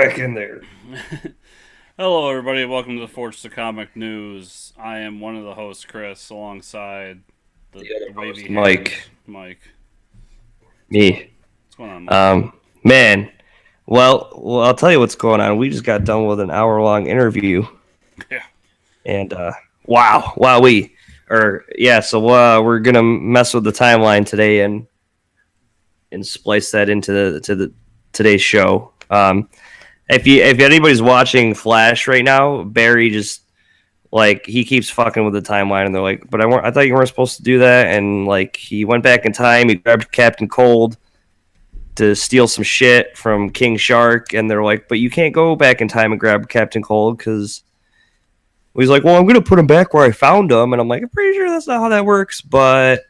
back in there. Hello, everybody. Welcome to the Forge to Comic News. I am one of the hosts, Chris, alongside the, The other the host, wavy hand, Mike. Mike. Me. What's going on, Mike? Man. Well, I'll tell you what's going on. We just got done with an hour-long interview, Yeah. and so we're gonna mess with the timeline today and splice that into the today's show. If anybody's watching Flash right now, Barry just he keeps fucking with the timeline, and they're like, "But I thought you weren't supposed to do that." And he went back in time, he grabbed Captain Cold to steal some shit from King Shark, and they're like, "But you can't go back in time and grab Captain Cold because." He's like, "Well, I'm gonna put him back where I found him," and I'm like, "I'm pretty sure that's not how that works," but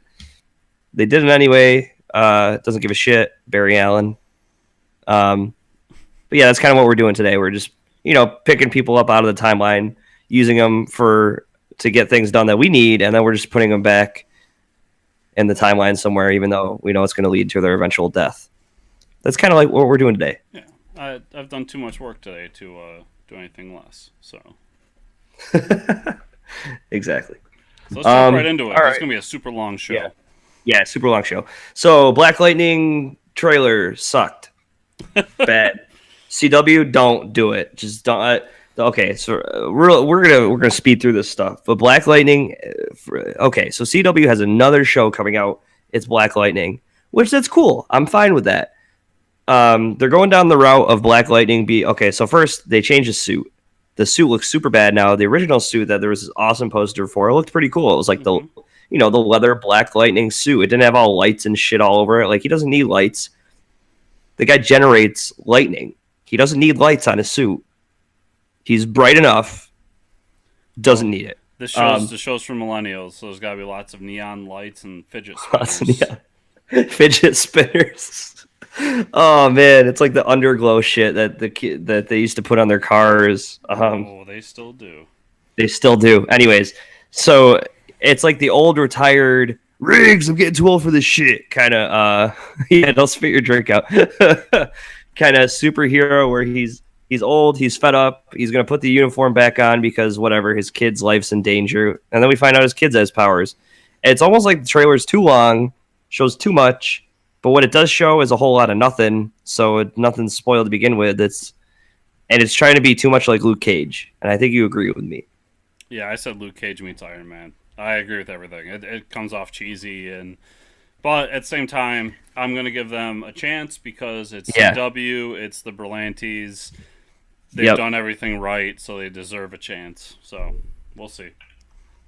they did it anyway. Doesn't give a shit, Barry Allen. But yeah, that's kind of what we're doing today. We're just picking people up out of the timeline, using them to get things done that we need, and then we're just putting them back in the timeline somewhere, even though we know it's going to lead to their eventual death. That's kind of like what we're doing today. Yeah. I've done too much work today to do anything less. So Exactly. let's jump right into it. All It's right. going to be a super long show. Yeah, super long show. So Black Lightning trailer sucked. Bad. CW, don't do it. Just don't. Okay, so we're gonna speed through this stuff. But Black Lightning, okay. So CW has another show coming out. It's Black Lightning, which that's cool. I'm fine with that. They're going down the route of Black Lightning. So first they changed the suit. The suit looks super bad now. The original suit that there was this awesome poster for, it looked pretty cool. It was like the leather Black Lightning suit. It didn't have all lights and shit all over it. Like, he doesn't need lights. The guy generates lightning. He doesn't need lights on his suit. He's bright enough. Doesn't need it. This show's for millennials, so there's got to be lots of neon lights and fidget spinners. Fidget spinners. Oh man, it's like the underglow shit that they used to put on their cars. They still do. They still do. Anyways, so it's like the old retired Riggs. I'm getting too old for this shit. Kind of. Yeah, don't spit your drink out. Kind of superhero where he's old. He's fed up. He's gonna put the uniform back on because whatever. His kid's life's in danger, and then we find out his kid has powers. It's almost like the trailer's too long, shows too much. But what it does show is a whole lot of nothing, so nothing's spoiled to begin with. It's trying to be too much like Luke Cage, and I think you agree with me. Yeah, I said Luke Cage meets Iron Man. I agree with everything. It comes off cheesy, but at the same time, I'm going to give them a chance because it's CW, it's the Berlantes. They've done everything right, so they deserve a chance. So, we'll see.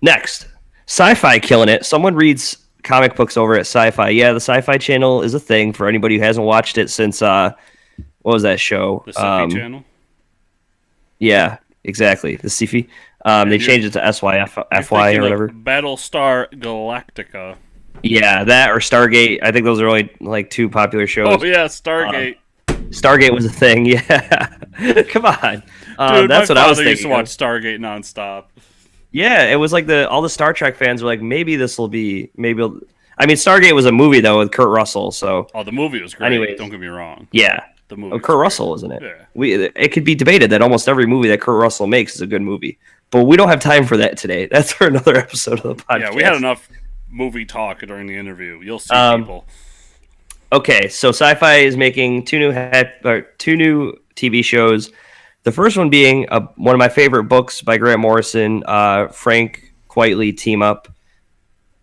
Next, Sci-Fi killing it. Someone reads comic books over at Sci-Fi. Yeah, the Sci-Fi channel is a thing for anybody who hasn't watched it since what was that show? The Sci-Fi channel? Yeah, exactly. The Sci-Fi. They changed it to SYFY or whatever. Battlestar Galactica. Yeah, that or Stargate. I think those are only like two popular shows. Oh yeah, Stargate. Stargate was a thing. Yeah, come on. Dude, that's what I was thinking. Used to watch Stargate nonstop. Yeah, it was like all the Star Trek fans were like, maybe this will be I mean, Stargate was a movie though with Kurt Russell. So the movie was great. Anyways, don't get me wrong. Yeah, the movie. Kurt Russell was in it. Yeah. It could be debated that almost every movie that Kurt Russell makes is a good movie, but we don't have time for that today. That's for another episode of the podcast. Yeah, we had enough movie talk during the interview. You'll see people. Okay, so Sci-Fi is making two new TV shows. The first one being one of my favorite books by Grant Morrison, Frank Quitely team up.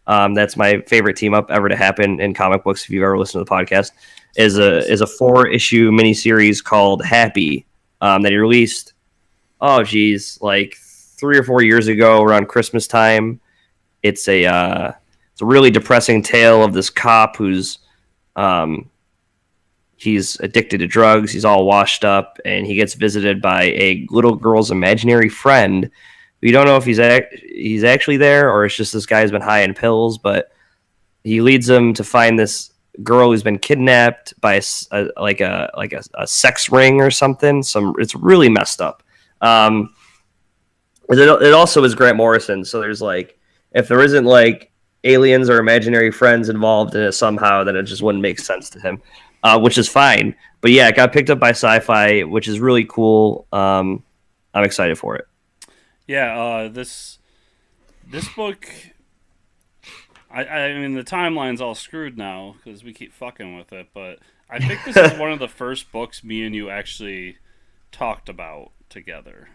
That's my favorite team up ever to happen in comic books. If you've ever listened to the podcast, is a 4-issue miniseries called Happy that he released. Oh geez, like 3 or 4 years ago around Christmas time. It's a really depressing tale of this cop who's he's addicted to drugs. He's all washed up, and he gets visited by a little girl's imaginary friend. We don't know if he's actually there or it's just this guy who's been high in pills, but he leads him to find this girl who's been kidnapped by a sex ring or something. It's really messed up. It also is Grant Morrison, so there's if there isn't aliens or imaginary friends involved in it somehow, then it just wouldn't make sense to him. which is fine. But yeah, it got picked up by Sci-Fi, which is really cool. I'm excited for it. Yeah, this book. I mean, the timeline's all screwed now because we keep fucking with it. But I think this is one of the first books me and you actually talked about together.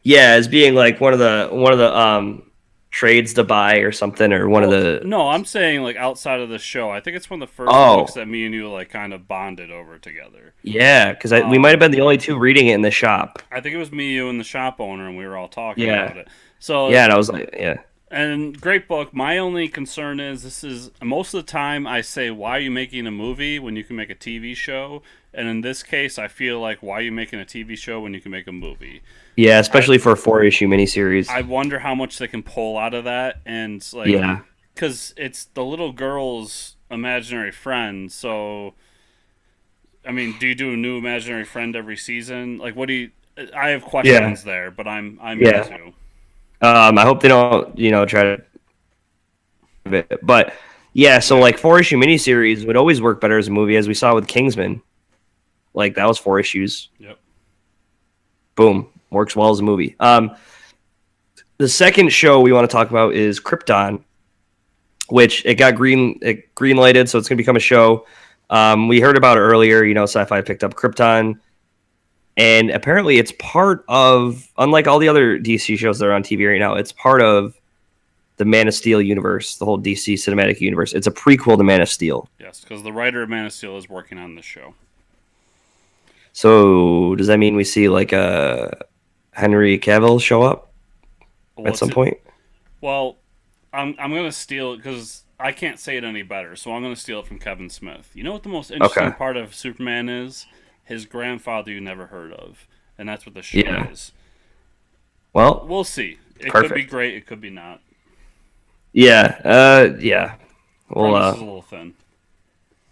Yeah, as being like one of the trades to buy or something, or one of the. No, I'm saying like outside of the show. I think it's one of the first books that me and you like kind of bonded over together. Yeah, because we might have been the only two reading it in the shop. I think it was me, you, and the shop owner, and we were all talking about it. So yeah, and I was like, yeah. And great book. My only concern is this is most of the time I say, why are you making a movie when you can make a TV show? And in this case, I feel like, why are you making a TV show when you can make a movie? Yeah, especially for a 4-issue miniseries. I wonder how much they can pull out of that, and like, because it's the little girl's imaginary friend. So, I mean, do you do a new imaginary friend every season? Like, what do you? I have questions there, but I'm into. I hope they don't, try to. But yeah, so like 4-issue miniseries would always work better as a movie, as we saw with Kingsman. Like that was 4 issues. Yep. Boom, works well as a movie. The second show we want to talk about is Krypton, which it got green lighted, so it's going to become a show. We heard about it earlier. Sci-Fi picked up Krypton. And apparently it's part of, unlike all the other DC shows that are on TV right now, it's part of the Man of Steel universe, the whole DC cinematic universe. It's a prequel to Man of Steel. Yes, because the writer of Man of Steel is working on this show. So does that mean we see like a Henry Cavill show up at some point? Well, I'm going to steal it because I can't say it any better, so I'm going to steal it from Kevin Smith. You know what the most interesting part of Superman is? His grandfather you never heard of, and that's what the show is. Well, we'll see. It could be great. It could be not. Yeah. Yeah. Well, this is a little thin.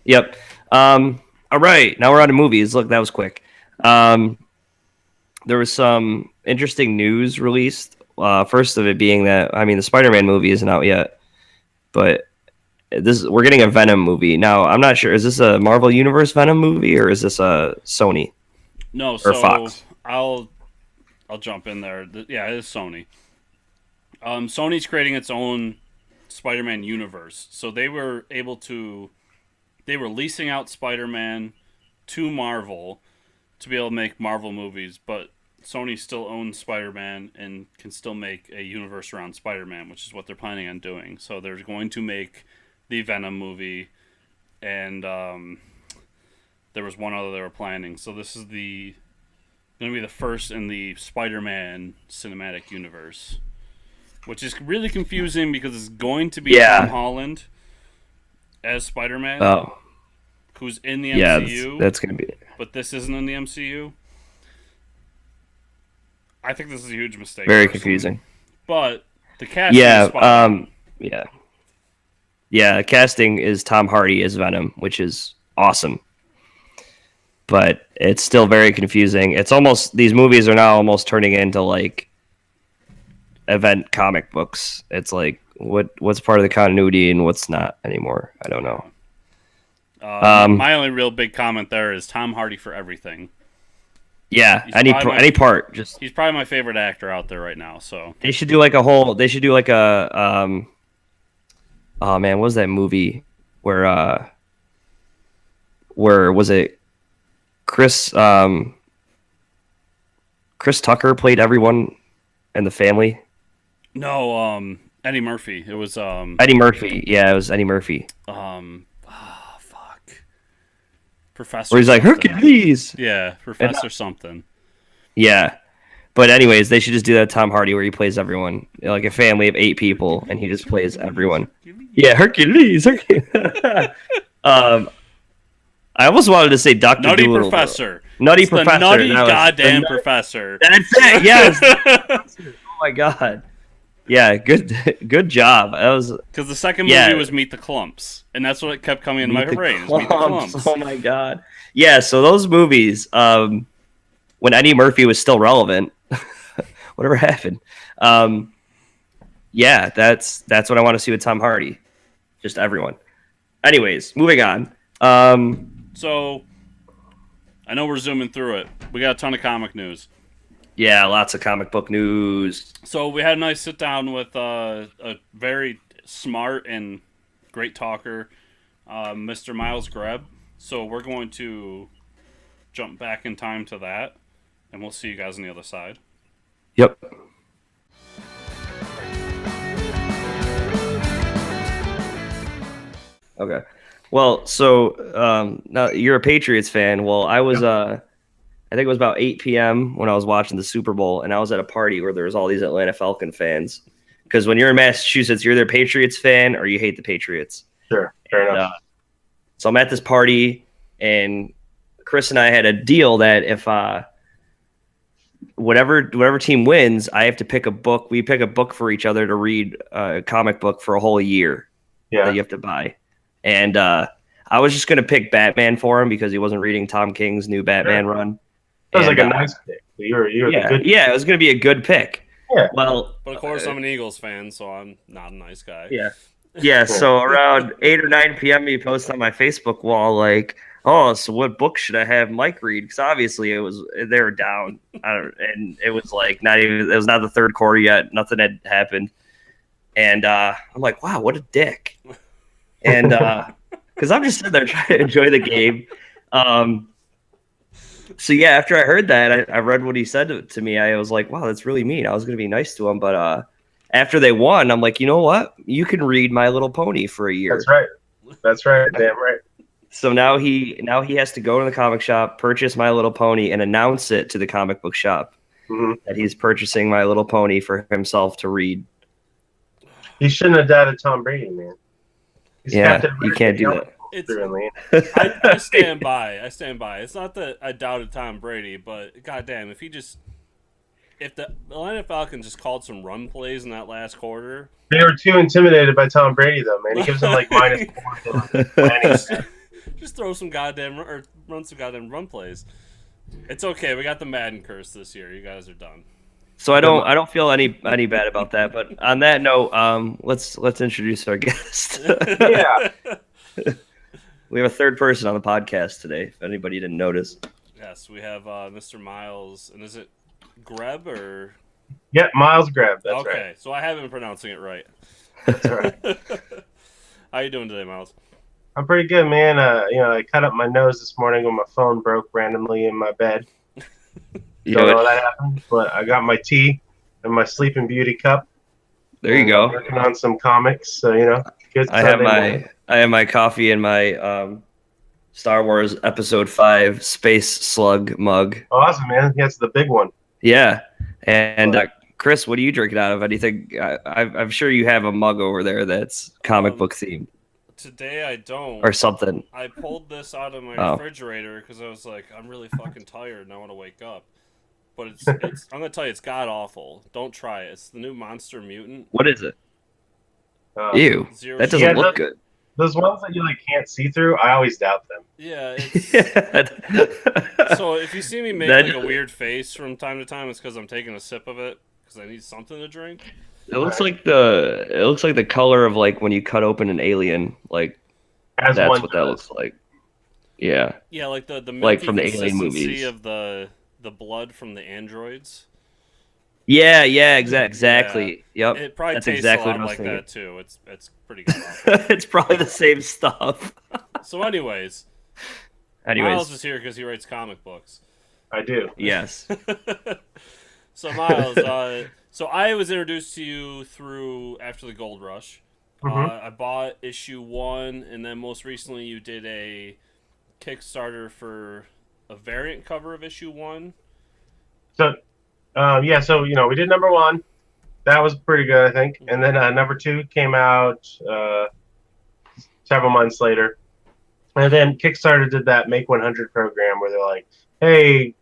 Yep. All right. Now we're on to movies. Look, that was quick. There was some interesting news released. First of it being that, the Spider-Man movie isn't out yet, but we're getting a Venom movie. Now, I'm not sure. Is this a Marvel Universe Venom movie, or is this a Sony? No, or Fox? I'll jump in there. Yeah, it is Sony. Sony's creating its own Spider-Man universe. So they were leasing out Spider-Man to Marvel to be able to make Marvel movies, but Sony still owns Spider-Man and can still make a universe around Spider-Man, which is what they're planning on doing. So they're going to make the Venom movie, and there was one other they were planning. So this is going to be the first in the Spider-Man cinematic universe, which is really confusing because it's going to be Tom Holland as Spider-Man, who's in the MCU. That's going to be it. But this isn't in the MCU. I think this is a huge mistake. Very confusing. But the casting is spot on. Yeah, casting is Tom Hardy as Venom, which is awesome. But it's still very confusing. It's almost, these movies are now almost turning into like event comic books. It's like what's part of the continuity and what's not anymore. I don't know. My only real big comment there is Tom Hardy for everything. Yeah, any part. Just he's probably my favorite actor out there right now. So they should do like a oh man, what was that movie where was it Chris Tucker played everyone in the family? No, Eddie Murphy. It was Eddie Murphy. Yeah, it was Eddie Murphy. Professor. Where he's like Hercules. Yeah, Professor something. Yeah. But anyways, they should just do that Tom Hardy where he plays everyone. Like a family of 8 people and he just plays everyone. Yeah, Hercules. I almost wanted to say Dr. Nutty Doolittle. Professor. Nutty it's Professor. The nutty goddamn professor. That's it. Yes. Oh my god. Yeah, good job. That was because the second movie was Meet the Clumps, and that's what kept coming in my brain. Meet the Clumps. Oh my god. Yeah, so those movies, when Eddie Murphy was still relevant, whatever happened. Yeah, that's what I want to see with Tom Hardy. Just everyone. Anyways, moving on. So I know we're zooming through it. We got a ton of comic news. Yeah, lots of comic book news. So we had a nice sit down with a very smart and great talker, Mr. Miles Greb. So we're going to jump back in time to that, and we'll see you guys on the other side. Yep. Okay. Well, so now you're a Patriots fan. Well, I was I think it was about 8 p.m. when I was watching the Super Bowl, and I was at a party where there was all these Atlanta Falcon fans. Because when you're in Massachusetts, you're either a Patriots fan or you hate the Patriots. Sure, fair enough. So I'm at this party, and Chris and I had a deal that if whatever team wins, I have to pick a book. We pick a book for each other to read, a comic book for a whole year that you have to buy. And I was just going to pick Batman for him because he wasn't reading Tom King's new Batman run. That was like a nice pick. You're good. Yeah, it was going to be a good pick. Yeah. Well, but of course, I'm an Eagles fan, so I'm not a nice guy. Yeah. Yeah, so around 8 or 9 p.m., he posted on my Facebook wall, like, oh, so what book should I have Mike read? Because obviously they were down. And it was like it was not the third quarter yet. Nothing had happened. And I'm like, wow, what a dick. And because I'm just sitting there trying to enjoy the game. So yeah, after I heard that, I read what he said to me. I was like, wow, that's really mean. I was going to be nice to him. But after they won, I'm like, you know what? You can read My Little Pony for a year. That's right. Damn right. So now he has to go to the comic shop, purchase My Little Pony, and announce it to the comic book shop that he's purchasing My Little Pony for himself to read. He shouldn't have doubted Tom Brady, man. You can't do that. I stand by. It's not that I doubted Tom Brady, but goddamn, if the Atlanta Falcons just called some run plays in that last quarter, they were too intimidated by Tom Brady, though, man. He gives them like -4. Just throw some goddamn or run some goddamn run plays. It's okay. We got the Madden curse this year. You guys are done. So I don't feel any bad about that. But on that note, let's introduce our guest. Yeah. We have a third person on the podcast today, if anybody didn't notice. Yes, we have Mr. Miles, and is it Greb or? Yeah, Miles Greb. That's right. Okay, so I have been pronouncing it right. That's right. How you doing today, Miles? I'm pretty good, man. I cut up my nose this morning when my phone broke randomly in my bed. Don't know how that happened, but I got my tea and my Sleeping Beauty cup. There you go. I'm working on some comics, so good. I have my coffee and my Star Wars Episode 5 Space Slug mug. Awesome, man. That's the big one. Yeah, and Chris, what are you drinking out of? Anything? I'm sure you have a mug over there that's comic book themed. Today I don't. Or something. I pulled this out of my refrigerator because I was like, I'm really fucking tired and I want to wake up. But it's I'm gonna tell you, it's god awful. Don't try it. It's the new Monster Mutant. What is it? Ew, that doesn't look good. Those ones that you can't see through, I always doubt them. Yeah. So if you see me make a weird face from time to time, it's because I'm taking a sip of it because I need something to drink. It looks like the color of when you cut open an alien. That's what that looks like. Yeah. Yeah, like the from the Alien movies of the blood from the androids. Yeah, exactly. Yeah. Yep. It probably That's tastes exactly a lot like thinking. that too. It's pretty good. It's probably the same stuff. So, anyways, Miles is here because he writes comic books. I do. Yes. So Miles, so I was introduced to you through After the Gold Rush. I bought issue 1, and then most recently you did a Kickstarter for a variant cover of issue 1. So, we did number 1. That was pretty good, I think. And then number 2 came out several months later. And then Kickstarter did that Make 100 program where they're like, hey,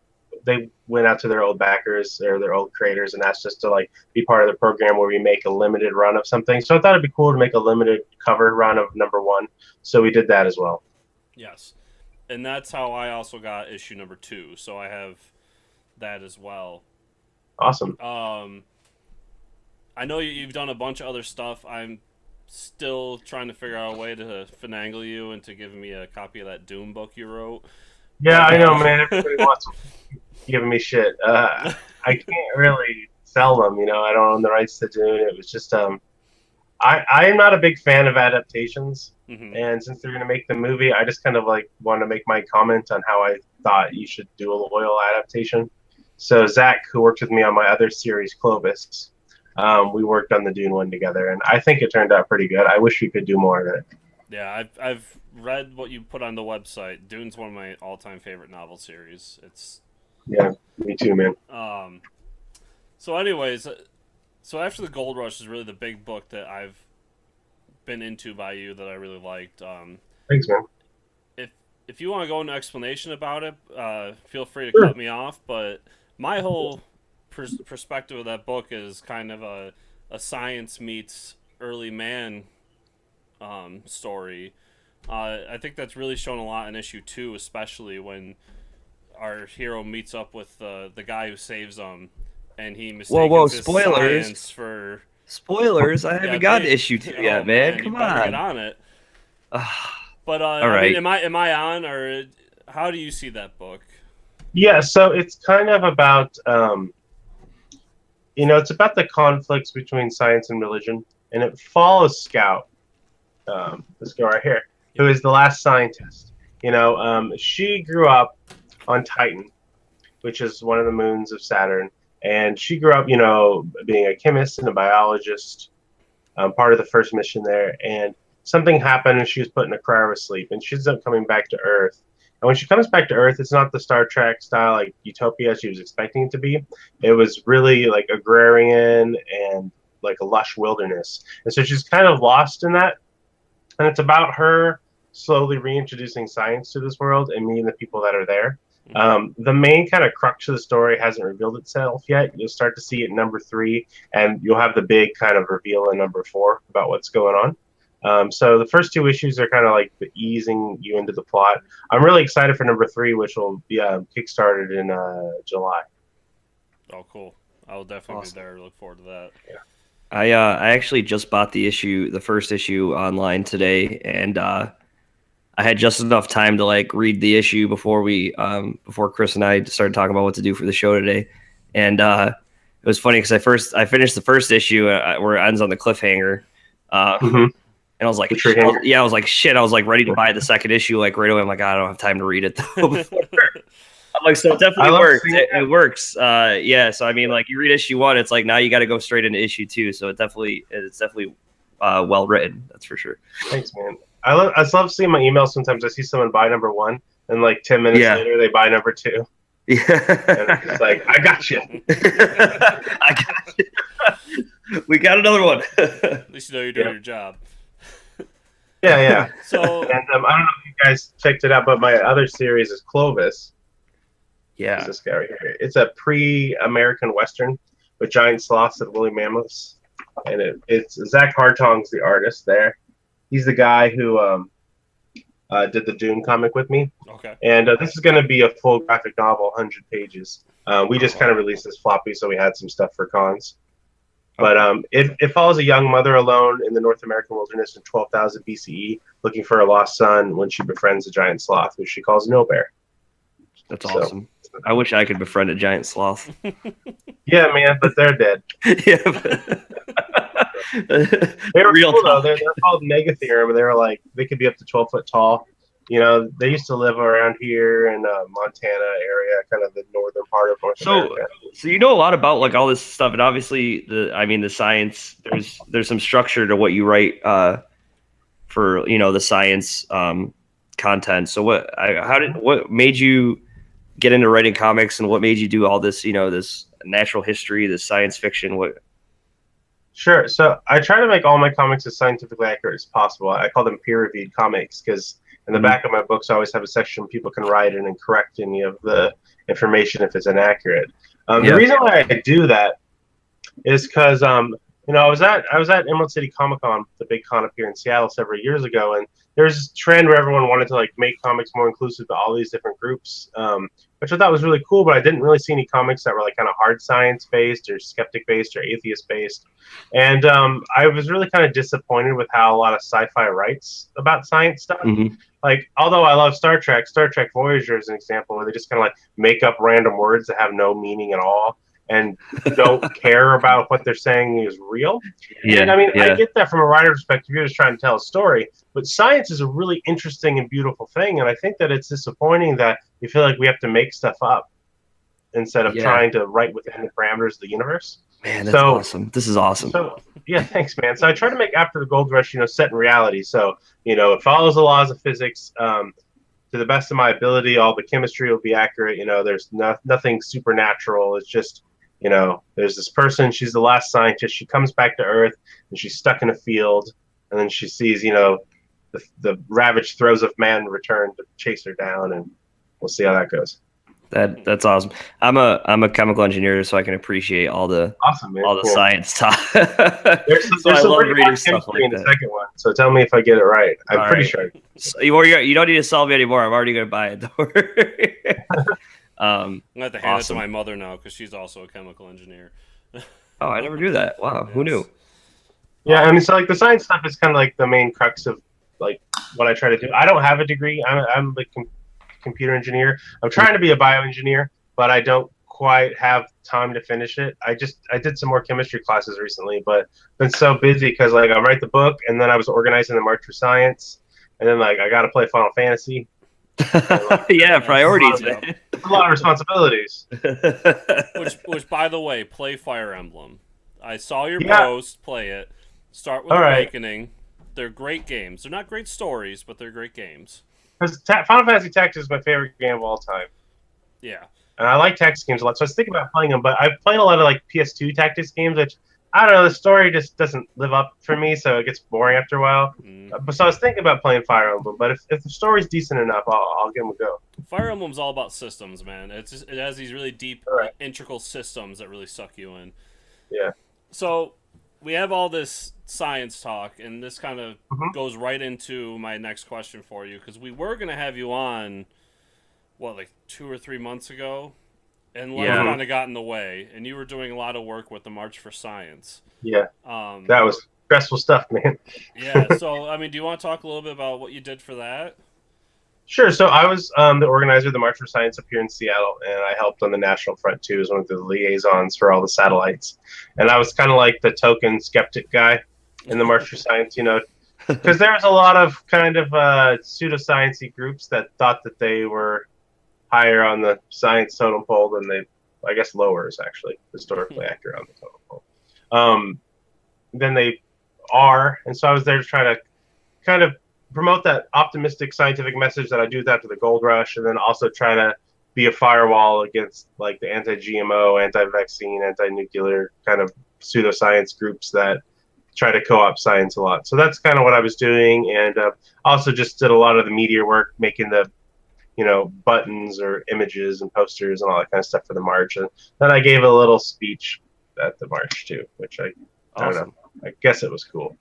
they went out to their old backers or their old creators and asked us to be part of the program where we make a limited run of something. So I thought it'd be cool to make a limited cover run of number 1. So we did that as well. Yes. And that's how I also got issue number 2. So I have that as well. Awesome. I know you've done a bunch of other stuff. I'm still trying to figure out a way to finagle you into giving me a copy of that Doom book you wrote. Yeah, But, I know, man. Everybody wants giving me shit. I can't really sell them. I don't own the rights to Dune. It was just I am not a big fan of adaptations, and since they're going to make the movie, I just kind of like want to make my comment on how I thought you should do a loyal adaptation. So Zach, who worked with me on my other series, Clovis, we worked on the Dune one together, and I think it turned out pretty good. I wish we could do more of it. Yeah, I've read what you put on the website. Dune's one of my all-time favorite novel series. Yeah, me too, man. So anyways, so After the Gold Rush is really the big book that I've been into by you that I really liked. Thanks, man. If you want to go into explanation about it, feel free to cut me off. But my whole perspective of that book is kind of a science meets early man story. I think that's really shown a lot in issue 2, especially when our hero meets up with the guy who saves him, and he mistakes his science for... Spoilers! I haven't got to issue 2 yet, man. Come on. Get on it. But all right. I mean, am I on, or how do you see that book? Yeah, so it's kind of about it's about the conflicts between science and religion, and it follows Scout, this girl right here, who is the last scientist. She grew up on Titan, which is one of the moons of Saturn, and she grew up, being a chemist and a biologist, part of the first mission there, and something happened and she was put in a cryosleep, and she ends up coming back to Earth. And when she comes back to Earth, it's not the Star Trek style, like utopia she was expecting it to be. It was really like agrarian and like a lush wilderness. And so she's kind of lost in that. And it's about her slowly reintroducing science to this world and meeting the people that are there. The main kind of crux of the story hasn't revealed itself yet. You'll start to see it in number 3, and you'll have the big kind of reveal in number 4 about what's going on. So the first 2 issues are kind of like the easing you into the plot. I'm really excited for number 3, which will be kickstarted in July. Oh, cool! I will definitely be there. Look forward to that. Yeah. I actually just bought the first issue online today, and I had just enough time to like read the issue before before Chris and I started talking about what to do for the show today. And it was funny because I finished the first issue where it ends on the cliffhanger. And I was like, shit. I was like ready to buy the second issue like right away. I'm like, I don't have time to read it though. I'm like, so it definitely works. It works. Yeah. So I mean, like you read issue 1, it's like now you got to go straight into issue 2. So it's definitely well written. That's for sure. Thanks, man. I just love seeing my emails. Sometimes I see someone buy number 1, and like 10 minutes later they buy number 2. Yeah. And it's like, I got you. I got you. We got another one. At least you know you're doing your job. Yeah. So, and I don't know if you guys checked it out, but my other series is Clovis. Yeah. This guy right here. It's a pre-American Western with giant sloths and woolly mammoths, and it's Zach Hartong's the artist there. He's the guy who did the Dune comic with me. Okay. And this is going to be a full graphic novel, 100 pages. We just kind of released this floppy, so we had some stuff for cons. But it follows a young mother alone in the North American wilderness in 12,000 BCE, looking for a lost son when she befriends a giant sloth, which she calls No Bear. That's awesome. I wish I could befriend a giant sloth. Yeah, man, but they're dead. Yeah. They're real cool, though. They're called Megatherium, and they could be up to 12 foot tall. They used to live around here in Montana area, kind of the northern part of North America. So you know a lot about like all this stuff, and obviously the science. There's some structure to what you write for the science content. So what made you get into writing comics, and what made you do all this? This natural history, this science fiction. What? Sure. So I try to make all my comics as scientifically accurate as possible. I call them peer-reviewed comics because in the back of my books, I always have a section people can write in and correct any of the information if it's inaccurate. The reason why I do that is because I was at Emerald City Comic Con, the big con up here in Seattle several years ago, and there's this trend where everyone wanted to like make comics more inclusive to all these different groups, which I thought was really cool. But I didn't really see any comics that were like kind of hard science based or skeptic based or atheist based, and I was really kind of disappointed with how a lot of sci-fi writes about science stuff. Mm-hmm. Like, although I love Star Trek Voyager is an example where they just kind of like make up random words that have no meaning at all and don't care about what they're saying is real. Yeah, and I mean, yeah. I get that from a writer perspective. You're just trying to tell a story, but science is a really interesting and beautiful thing. And I think that it's disappointing that we feel like we have to make stuff up instead of trying to write within the parameters of the universe. Man, that's awesome. This is awesome. So, yeah, thanks, man. So I try to make After the Gold Rush, set in reality. So, it follows the laws of physics. To the best of my ability, all the chemistry will be accurate. There's nothing supernatural. It's just, there's this person. She's the last scientist. She comes back to Earth, and she's stuck in a field. And then she sees, the ravaged throes of man return to chase her down, and we'll see how that goes. That's awesome. I'm a chemical engineer, so I can appreciate all the science talk. There's I some love pretty reading hard stuff chemistry like in the that. second one. So tell me if I get it right. I'm pretty sure. So you don't need to solve it anymore. I'm already going to buy it. Don't worry. I'm going to have to hand it to my mother now because she's also a chemical engineer. Oh, I never knew that. Wow, who knew? Yeah, I mean, so like the science stuff is kind of like the main crux of like what I try to do. I don't have a degree. I'm like computer engineer. I'm trying to be a bioengineer, but I don't quite have time to finish it. I did some more chemistry classes recently, but been so busy because like I write the book and then I was organizing the March for Science, and then like I got to play Final Fantasy. Yeah, priorities, man. A lot of responsibilities. Which, by the way, play Fire Emblem. I saw your post. Play it. Start with Awakening. They're great games. They're not great stories, but they're great games. Because Final Fantasy Tactics is my favorite game of all time. Yeah. And I like tactics games a lot, so I was thinking about playing them, but I've played a lot of like PS2 tactics games, which I don't know, the story just doesn't live up for me, so it gets boring after a while. So I was thinking about playing Fire Emblem, but if the story's decent enough, I'll give them a go. Fire Emblem's all about systems, man. It has these really deep, integral systems that really suck you in. Yeah. So we have all this science talk, and this kind of goes right into my next question for you, because we were going to have you on, like 2 or 3 months ago, and life kind of got in the way, and you were doing a lot of work with the March for Science. Yeah. That was stressful stuff, man. Yeah, so, I mean, do you want to talk a little bit about what you did for that? Sure. So I was the organizer of the March for Science up here in Seattle, and I helped on the National Front too as one of the liaisons for all the satellites. And I was kind of like the token skeptic guy in the March for Science, because there was a lot of kind of pseudoscience-y groups that thought that they were higher on the science totem pole than I guess lower is actually historically accurate on the totem pole. Than they are. And so I was there to try to kind of promote that optimistic scientific message that I do with After the Gold Rush, and then also try to be a firewall against like the anti-GMO, anti-vaccine, anti-nuclear kind of pseudoscience groups that try to co-opt science a lot. So that's kind of what I was doing, and also just did a lot of the media work, making the buttons or images and posters and all that kind of stuff for the march. And then I gave a little speech at the march too, which I don't know. I guess it was cool.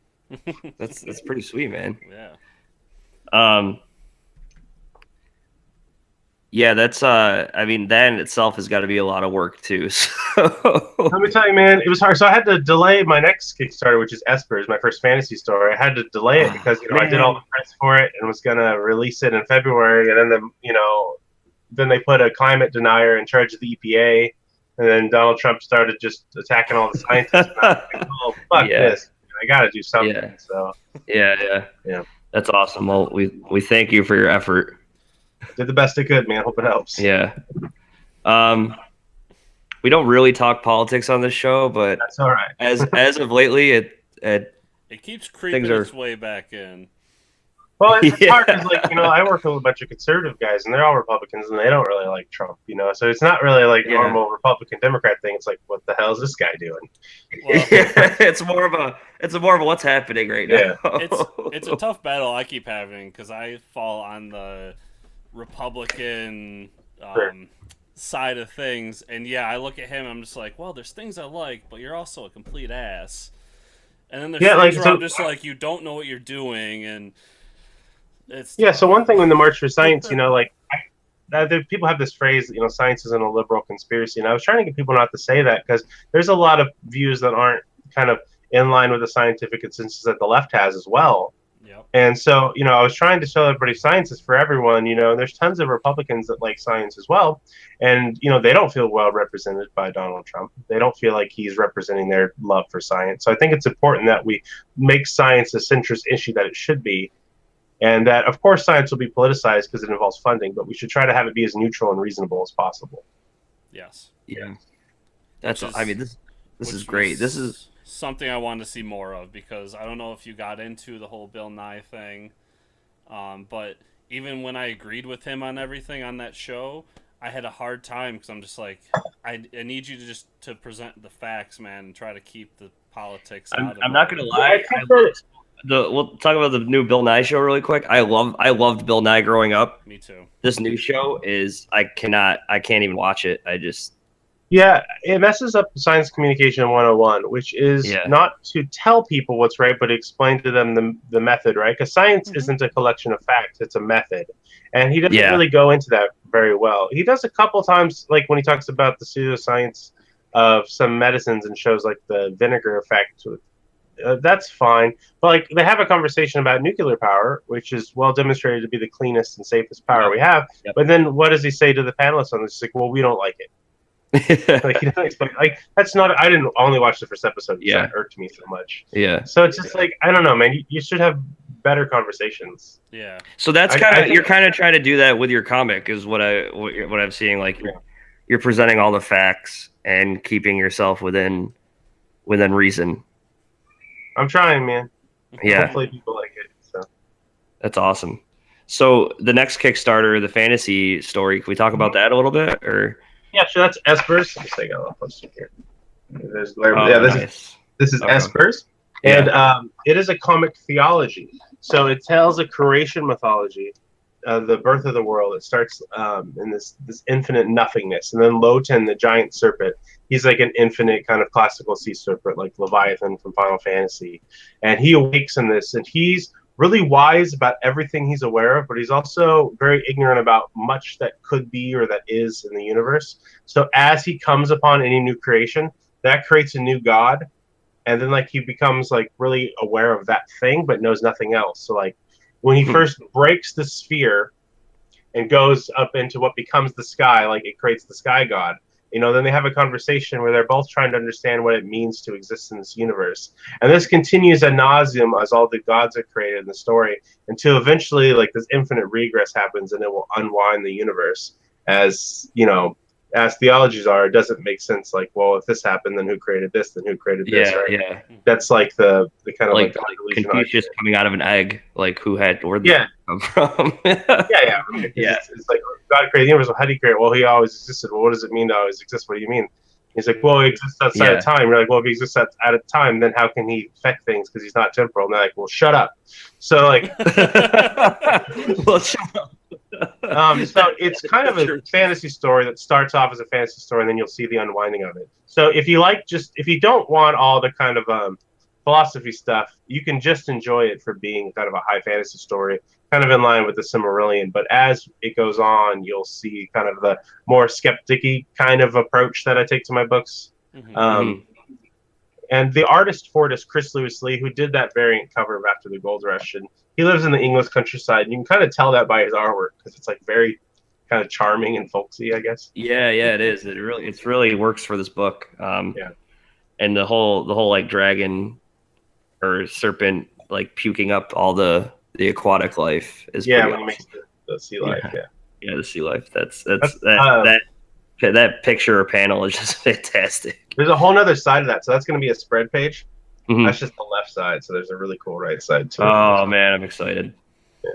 That's pretty sweet, man. Yeah. Yeah, that's I mean, that in itself has got to be a lot of work too. So let me tell you, man, it was hard. So I had to delay my next Kickstarter, which is Esper's, my first fantasy story. I had to delay it because I did all the press for it and was gonna release it in February, and then then they put a climate denier in charge of the EPA, and then Donald Trump started just attacking all the scientists. And I was like, oh, fuck this! I got to do something. Yeah. So yeah, that's awesome. Well, we thank you for your effort. Did the best I could, man. Hope it helps. Yeah. We don't really talk politics on this show, but that's all right. As of lately, it keeps creeping its way back in. Well, it's hard because, I work with a bunch of conservative guys, and they're all Republicans, and they don't really like Trump, So it's not really like normal Republican-Democrat thing. It's like, what the hell is this guy doing? Well, it's more of a what's happening right now. Yeah. It's a tough battle I keep having because I fall on the Republican side of things, and I look at him, I'm just like, well, there's things I like, but you're also a complete ass. And then there's like, things where I'm just like, you don't know what you're doing, and it's tough. So one thing in the March for Science, like people have this phrase, science isn't a liberal conspiracy, and I was trying to get people not to say that because there's a lot of views that aren't kind of in line with the scientific consensus that the left has as well. Yep. And so, I was trying to tell everybody science is for everyone, and there's tons of Republicans that like science as well. And, they don't feel well represented by Donald Trump. They don't feel like he's representing their love for science. So I think it's important that we make science the centrist issue that it should be. And that, of course, science will be politicized because it involves funding, but we should try to have it be as neutral and reasonable as possible. Yes. Yeah. This is great. This is something I wanted to see more of, because I don't know if you got into the whole Bill Nye thing, but even when I agreed with him on everything on that show, I had a hard time because I'm just like, I need you to present the facts, man, and try to keep the politics out of it. I'm not going to lie. We'll talk about the new Bill Nye show really quick. I loved Bill Nye growing up. Me too. This new show is I can't even watch it. It messes up science communication 101, which is not to tell people what's right, but explain to them the method, right? Because science isn't a collection of facts; it's a method, and he doesn't really go into that very well. He does a couple times, like when he talks about the pseudoscience of some medicines and shows like the vinegar effect. That's fine, but like they have a conversation about nuclear power, which is well demonstrated to be the cleanest and safest power we have. Yep. But then what does he say to the panelists on this? He's like, well, we don't like it. Like he doesn't explain. Like that's not. I didn't only watch the first episode. That irked me so much. Yeah. So it's just like I don't know, man. You should have better conversations. Yeah. So that's you're kind of trying to do that with your comic, is what I'm seeing. Like you're presenting all the facts and keeping yourself within reason. I'm trying, man. Yeah. Hopefully people like it. So that's awesome. So the next Kickstarter, the fantasy story, can we talk about that a little bit? Or yeah, sure. That's Espers. Just take a little poster here. This is Espers, and it is a comic theology. So it tells a creation mythology, the birth of the world. It starts in this infinite nothingness, and then Loten, the giant serpent. He's like an infinite kind of classical sea serpent, like Leviathan from Final Fantasy, and he awakes in this, and he's really wise about everything he's aware of, but he's also very ignorant about much that could be or that is in the universe. So as he comes upon any new creation, that creates a new god, and then like he becomes like really aware of that thing, but knows nothing else. So like when he first breaks the sphere and goes up into what becomes the sky, like it creates the sky god. Then they have a conversation where they're both trying to understand what it means to exist in this universe. And this continues ad nauseum as all the gods are created in the story until eventually like this infinite regress happens and it will unwind the universe. As theologies are, it doesn't make sense. Like, well, if this happened, then who created this? Then who created this? Right? Yeah. That's like the kind of like Confucius coming out of an egg. Like where did that come from? Right. It's like God created the universe. Well, how do you create it? Well, he always existed. Well, what does it mean to always exist? What do you mean? He's like, well, he exists outside of time. You're like, well, if he exists at a time, then how can he affect things because he's not temporal? And they're like, well, shut up. So like, well, shut up. So it's kind of a fantasy story that starts off as a fantasy story, and then you'll see the unwinding of it. So if you don't want all the kind of philosophy stuff, you can just enjoy it for being kind of a high fantasy story, kind of in line with the Silmarillion. But as it goes on, you'll see kind of the more skeptic-y kind of approach that I take to my books. And the artist for it is Chris Lewis Lee, who did that variant cover of After the Gold Rush, and he lives in the English countryside. And you can kind of tell that by his artwork because it's like very kind of charming and folksy, I guess. Yeah, it is. It really works for this book. And the whole like dragon or serpent like puking up all the aquatic life is when awesome. he makes the sea life. The sea life. That picture or panel is just fantastic. There's a whole nother side of that. So that's going to be a spread page. That's just the left side. So there's a really cool right side too. Oh man, I'm excited. Yeah.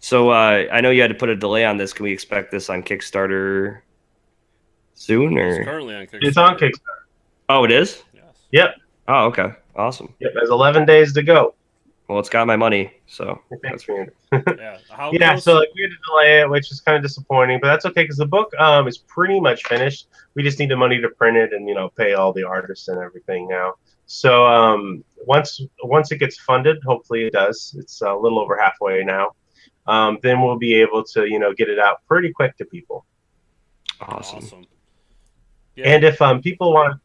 So I know you had to put a delay on this. Can we expect this on Kickstarter soon? Or it's currently on Kickstarter. It's on Kickstarter. Oh, it is? Yes. Yep. Oh, okay. Awesome. Yep. There's 11 days to go. Well, it's got my money, so thanks, man. So like we had to delay it, which is kind of disappointing, but that's okay because the book is pretty much finished. We just need the money to print it and pay all the artists and everything now. So once it gets funded, hopefully it does. It's a little over halfway now. Then we'll be able to get it out pretty quick to people. Awesome. Yeah. And if people want,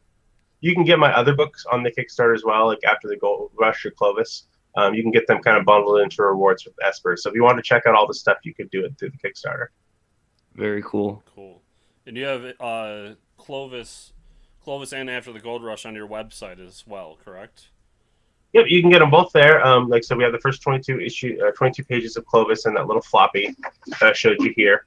you can get my other books on the Kickstarter as well, like After the Gold Rush or Clovis. You can get them kind of bundled into rewards with Esper. So if you want to check out all the stuff, you could do it through the Kickstarter. Very cool. Cool. And you have Clovis and After the Gold Rush on your website as well, correct? Yep, you can get them both there. Like I said, we have the first 22 pages of Clovis and that little floppy that I showed you here,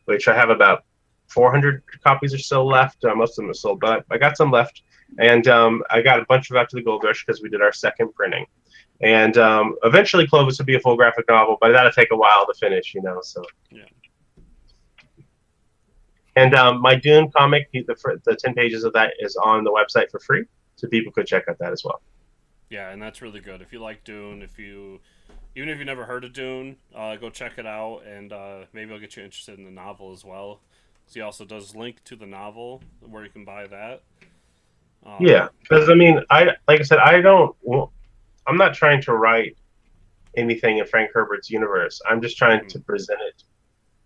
which I have about 400 copies or so left. Most of them are sold, but I got some left. And I got a bunch of After the Gold Rush because we did our second printing. And eventually Clovis will be a full graphic novel, but that'll take a while to finish, so. Yeah. And my Dune comic, the 10 pages of that is on the website for free, so people could check out that as well. Yeah, and that's really good. If you like Dune, even if you never heard of Dune, go check it out, and maybe it'll get you interested in the novel as well. So he also does link to the novel where you can buy that. Yeah, because like I said, I'm not trying to write anything in Frank Herbert's universe. I'm just trying to present it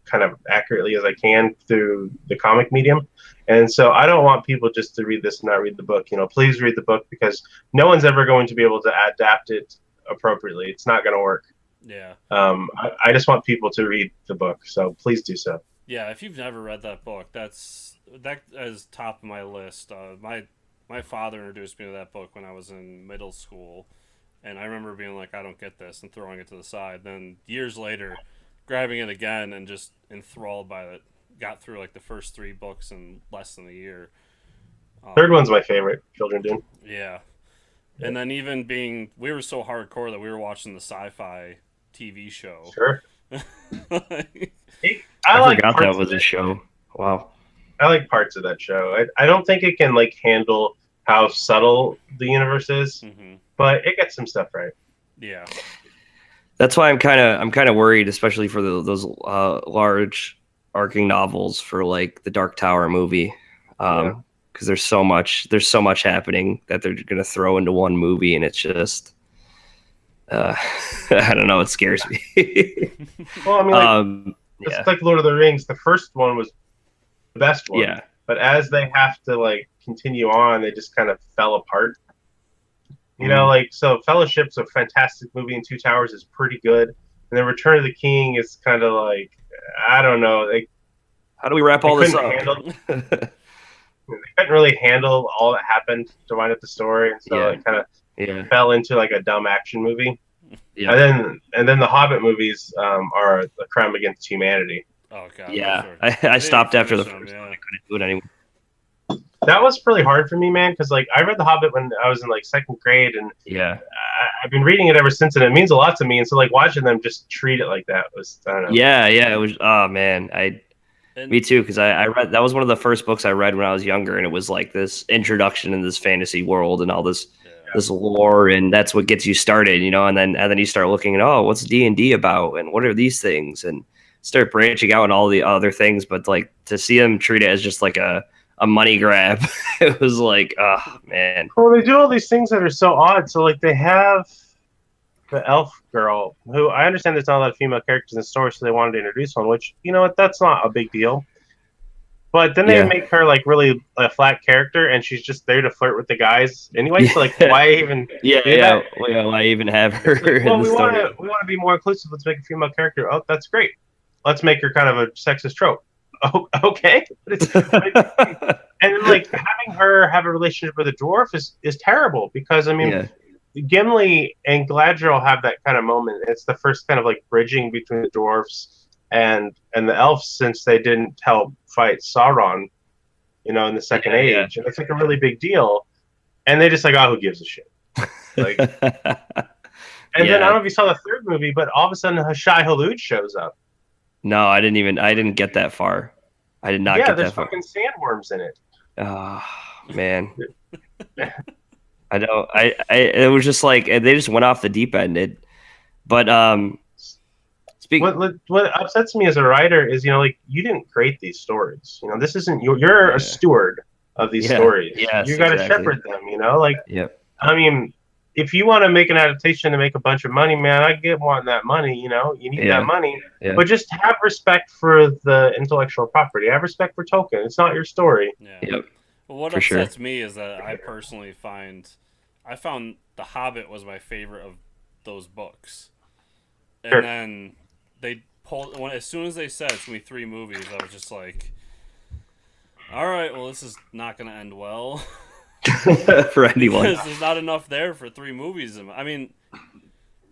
kind of accurately as I can through the comic medium. And so I don't want people just to read this and not read the book. Please read the book, because no one's ever going to be able to adapt it appropriately. It's not going to work. Yeah. I just want people to read the book, so please do so. Yeah, if you've never read that book, that is top of my list. My father introduced me to that book when I was in middle school, and I remember being like, I don't get this, and throwing it to the side. Then years later, grabbing it again and just enthralled by it. Got through like the first 3 books in less than a year. Third one's my favorite, Children Dune. Yeah. And then even we were so hardcore that we were watching the sci-fi TV show. Sure. I forgot that was a show. Wow. I like parts of that show. I don't think it can handle how subtle the universe is, but it gets some stuff right. Yeah. That's why I'm kind of worried, especially for those large arcing novels for like the Dark Tower movie, because there's so much happening that they're going to throw into one movie, and it's just I don't know, it scares me. Well, it's like Lord of the Rings. The first one was the best one, but as they have to continue on, they just kind of fell apart. So Fellowship's a fantastic movie, and Two Towers is pretty good. And then Return of the King is kind of I don't know. How do we wrap all this up? They couldn't really handle all that happened to wind up the story, and so it kind of fell into a dumb action movie. Yeah. And then the Hobbit movies are a crime against humanity. Oh god. Yeah, sure. I stopped after the first one. I couldn't do it anymore. That was really hard for me, man, because I read The Hobbit when I was in second grade, and I've been reading it ever since, and it means a lot to me. And so watching them just treat it like that was, I don't know. Yeah, it was. Oh man, me too, because I read, that was one of the first books I read when I was younger, and it was this introduction in this fantasy world and all this lore, and that's what gets you started, and then you start looking at what's D&D about, and what are these things, and start branching out and all the other things, but to see them treat it as just a money grab, it was oh man. Well, they do all these things that are so odd. So they have the elf girl, who I understand there's not a lot of female characters in the story, so they wanted to introduce one, which that's not a big deal. But then they make her really a flat character, and she's just there to flirt with the guys anyway. So why even? Why even have her? Well, we want to be more inclusive. Let's make a female character. Oh, that's great. Let's make her kind of a sexist trope. Oh, okay. And then having her have a relationship with a dwarf is terrible, because Gimli and Galadriel have that kind of moment. It's the first kind of bridging between the dwarves and the elves, since they didn't help fight Sauron, in the Second Age, and it's a really big deal. And they just who gives a shit? And then I don't know if you saw the third movie, but all of a sudden Shai Hulud shows up. No, I didn't get that far. I did not get that far. Yeah, there's fucking sandworms in it. Oh, man. I know. It was just they just went off the deep end. What upsets me as a writer is, you didn't create these stories. This isn't you're a steward of these stories. Yes, you got to shepherd them. I mean, if you want to make an adaptation to make a bunch of money, man, I get wanting that money. You need that money, but just have respect for the intellectual property. Have respect for Tolkien. It's not your story. Yeah. Yep. Well, what For sure. upsets me is that I found The Hobbit was my favorite of those books, and Sure. then they pulled as soon as they said it's gonna be 3 movies, I was just like, all right, well, this is not gonna end well. For anyone. Because there's not enough there for 3 movies. I mean,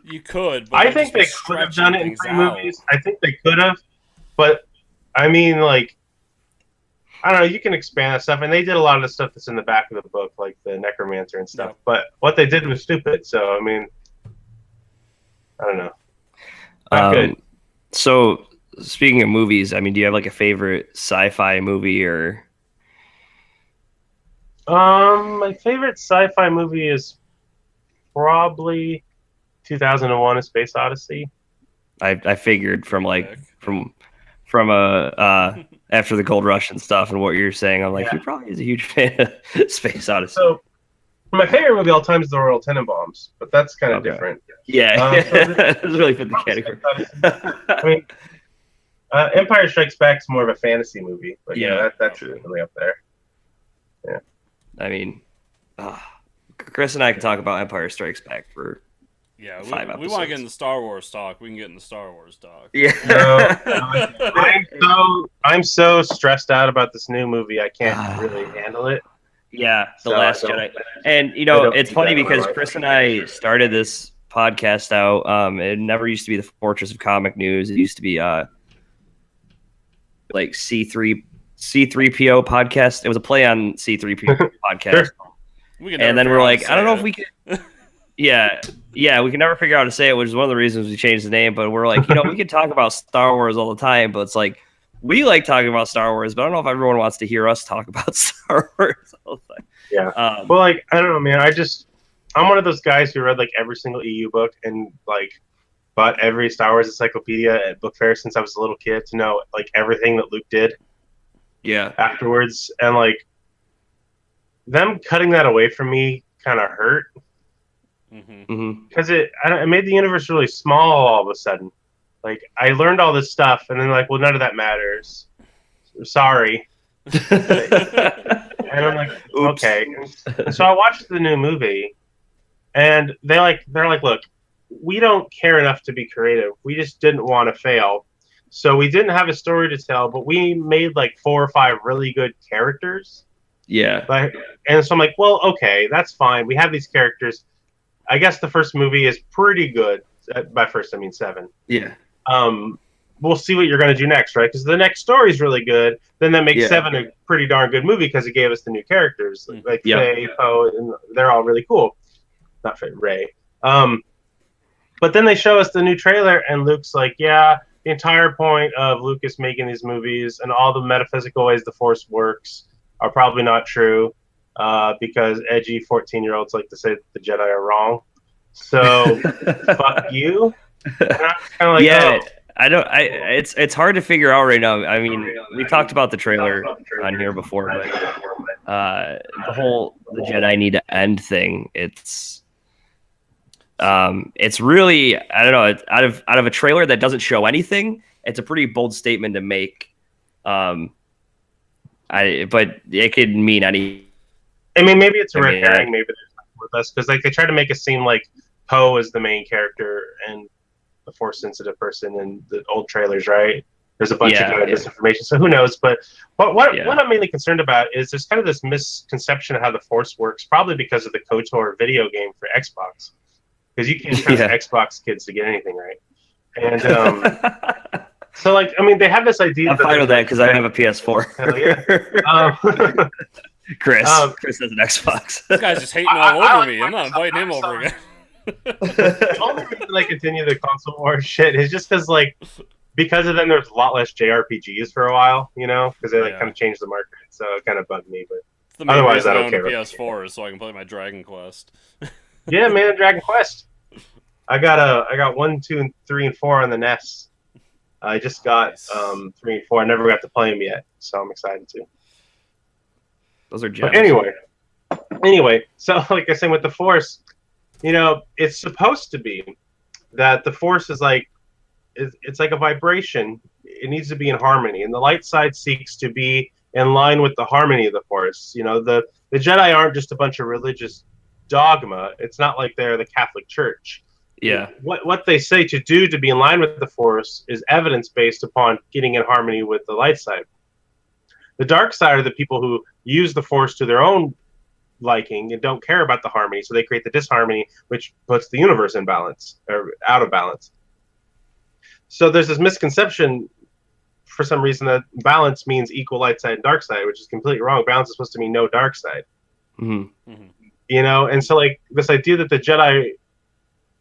you could, but I think they could have done it in 3 movies. I think they could have, but I mean, like, I don't know. You can expand that stuff, and they did a lot of the stuff that's in the back of the book, like the necromancer and stuff. Yep. But what they did was stupid. So I mean, I don't know. Not good. So speaking of movies, I mean, do you have like a favorite sci-fi movie or? My favorite sci-fi movie is probably 2001: A Space Odyssey. I figured from After the Gold Rush and stuff and what you're saying, I'm like, he probably is a huge fan of Space Odyssey. So my favorite movie of all time is The Royal Tenenbaums, but that's kind of different. Yeah, it really fit the category. I mean, Empire Strikes Back is more of a fantasy movie, but that's really up there. Yeah. I mean, Chris and I can talk about Empire Strikes Back for 5 episodes. We want to get into Star Wars talk. We can get into Star Wars talk. Yeah. I'm so stressed out about this new movie. I can't really handle it. Yeah, The Last Jedi. And, it's funny because Chris and I started this podcast out. It never used to be the Fortress of Comic News. It used to be like C3PO podcast. It was a play on C3PO podcast. And then we're like, I don't know if we can. Yeah, we can never figure out how to say it, which is one of the reasons we changed the name. But we're like, we can talk about Star Wars all the time, but it's like we like talking about Star Wars, but I don't know if everyone wants to hear us talk about Star Wars all the time. Yeah. Well, like, I don't know, man. I'm one of those guys who read like every single EU book and like bought every Star Wars encyclopedia at book fair since I was a little kid to know like everything that Luke did. Yeah. Afterwards, and like them cutting that away from me kind of hurt. Because it made the universe really small all of a sudden. Like, I learned all this stuff, and then like, well, none of that matters. Sorry. And I'm like, okay. And so I watched the new movie, and they're like, look, we don't care enough to be creative. We just didn't want to fail. So we didn't have a story to tell, but we made like 4 or 5 really good characters. Yeah. And so I'm like, well, okay, that's fine. We have these characters. I guess the first movie is pretty good. By first, I mean 7. Yeah. We'll see what you're going to do next, right? Because the next story is really good. Then that makes 7 a pretty darn good movie because it gave us the new characters. Like Faye, Poe, and they're all really cool. Not Faye, Rey. But then they show us the new trailer, and Luke's like, yeah, the entire point of Lucas making these movies and all the metaphysical ways the Force works are probably not true. Because edgy 14-year-olds like to say that the Jedi are wrong. So, fuck you. Like, it's hard to figure out right now. I mean, we talked about the trailer on here before, but the Jedi need to end thing. It's really, I don't know. Out of a trailer that doesn't show anything, it's a pretty bold statement to make. But it could mean any. I mean, maybe it's a red herring. Maybe they're with us because like they try to make it seem like Poe is the main character and the Force sensitive person in the old trailers, right? There's a bunch of misinformation, so who knows? But what I'm mainly concerned about is there's kind of this misconception of how the Force works, probably because of the KOTOR video game for Xbox, because you can't trust Xbox kids to get anything right. And so, like, I mean, they have this idea. I'm fine with that because I have a PS4. Hell yeah. Chris has an Xbox. This guy's just hating all over me. I'm not inviting him over again. The only reason I continue the console war shit is just because of them, there's a lot less JRPGs for a while, because they kind of changed the market. So it kind of bugged me, but otherwise I don't care. PS4 so I can play my Dragon Quest. Yeah, man, Dragon Quest. I got 1, 2, 3, and 4 on the NES. I just got 3 and 4. I never got to play them yet, so I'm excited to. Those are gems. But Anyway, so like I said with the Force, it's supposed to be that the Force is like it's like a vibration. It needs to be in harmony, and the light side seeks to be in line with the harmony of the Force. The Jedi aren't just a bunch of religious dogma. It's not like they're the Catholic Church. Yeah. What they say to do to be in line with the Force is evidence based upon getting in harmony with the light side. The dark side are the people who use the Force to their own liking and don't care about the harmony, so they create the disharmony, which puts the universe in balance or out of balance. So there's this misconception for some reason that balance means equal light side and dark side, which is completely wrong. Balance is supposed to mean no dark side. Mm-hmm. And so like this idea that the Jedi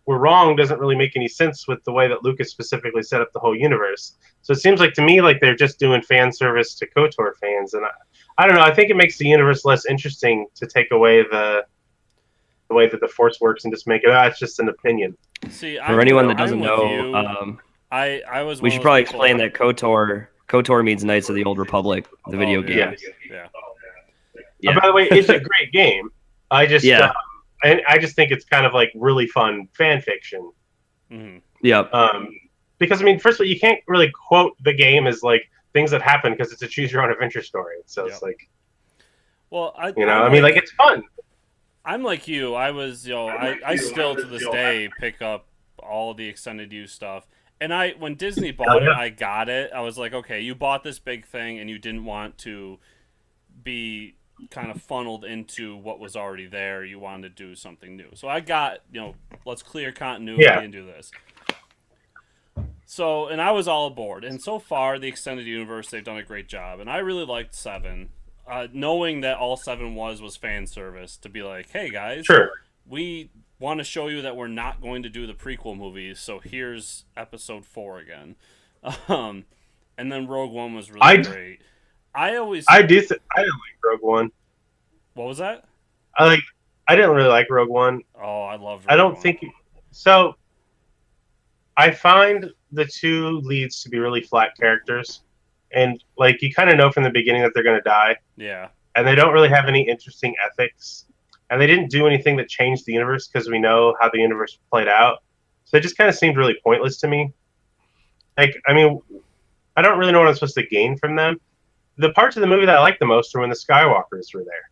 were wrong doesn't really make any sense with the way that Lucas specifically set up the whole universe. So it seems like to me like they're just doing fan service to KOTOR fans, and I don't know. I think it makes the universe less interesting to take away the way that the Force works and just make it. It's just an opinion. See, for anyone that doesn't know, I was. We should probably explain that KOTOR means Knights of the Old Republic, the video game. Yeah. By the way, it's a great game. I just I just think it's kind of like really fun fan fiction. Mm-hmm. Yeah. Because I mean, first of all, you can't really quote the game as like things that happen because it's a choose your own adventure story. So it's like, well, I mean, like it's fun. I'm like you. I was, I still to this day pick up all the extended use stuff. And when Disney bought it, I got it. I was like, okay, you bought this big thing and you didn't want to be kind of funneled into what was already there. You wanted to do something new. So I got, let's clear continuity and do this. So, and I was all aboard. And so far, the extended universe, they've done a great job. And I really liked 7. Knowing that all 7 was fan service, to be like, hey guys, we want to show you that we're not going to do the prequel movies, so here's episode 4 again. And then Rogue One was really great. I didn't like Rogue One. What was that? I didn't really like Rogue One. Oh, I loved Rogue One. I don't think so. I find the 2 leads to be really flat characters, and like you kind of know from the beginning that they're going to die. Yeah. And they don't really have any interesting ethics, and they didn't do anything that changed the universe because we know how the universe played out. So it just kind of seemed really pointless to me. Like, I mean, I don't really know what I'm supposed to gain from them. The parts of the movie that I liked the most are when the Skywalkers were there.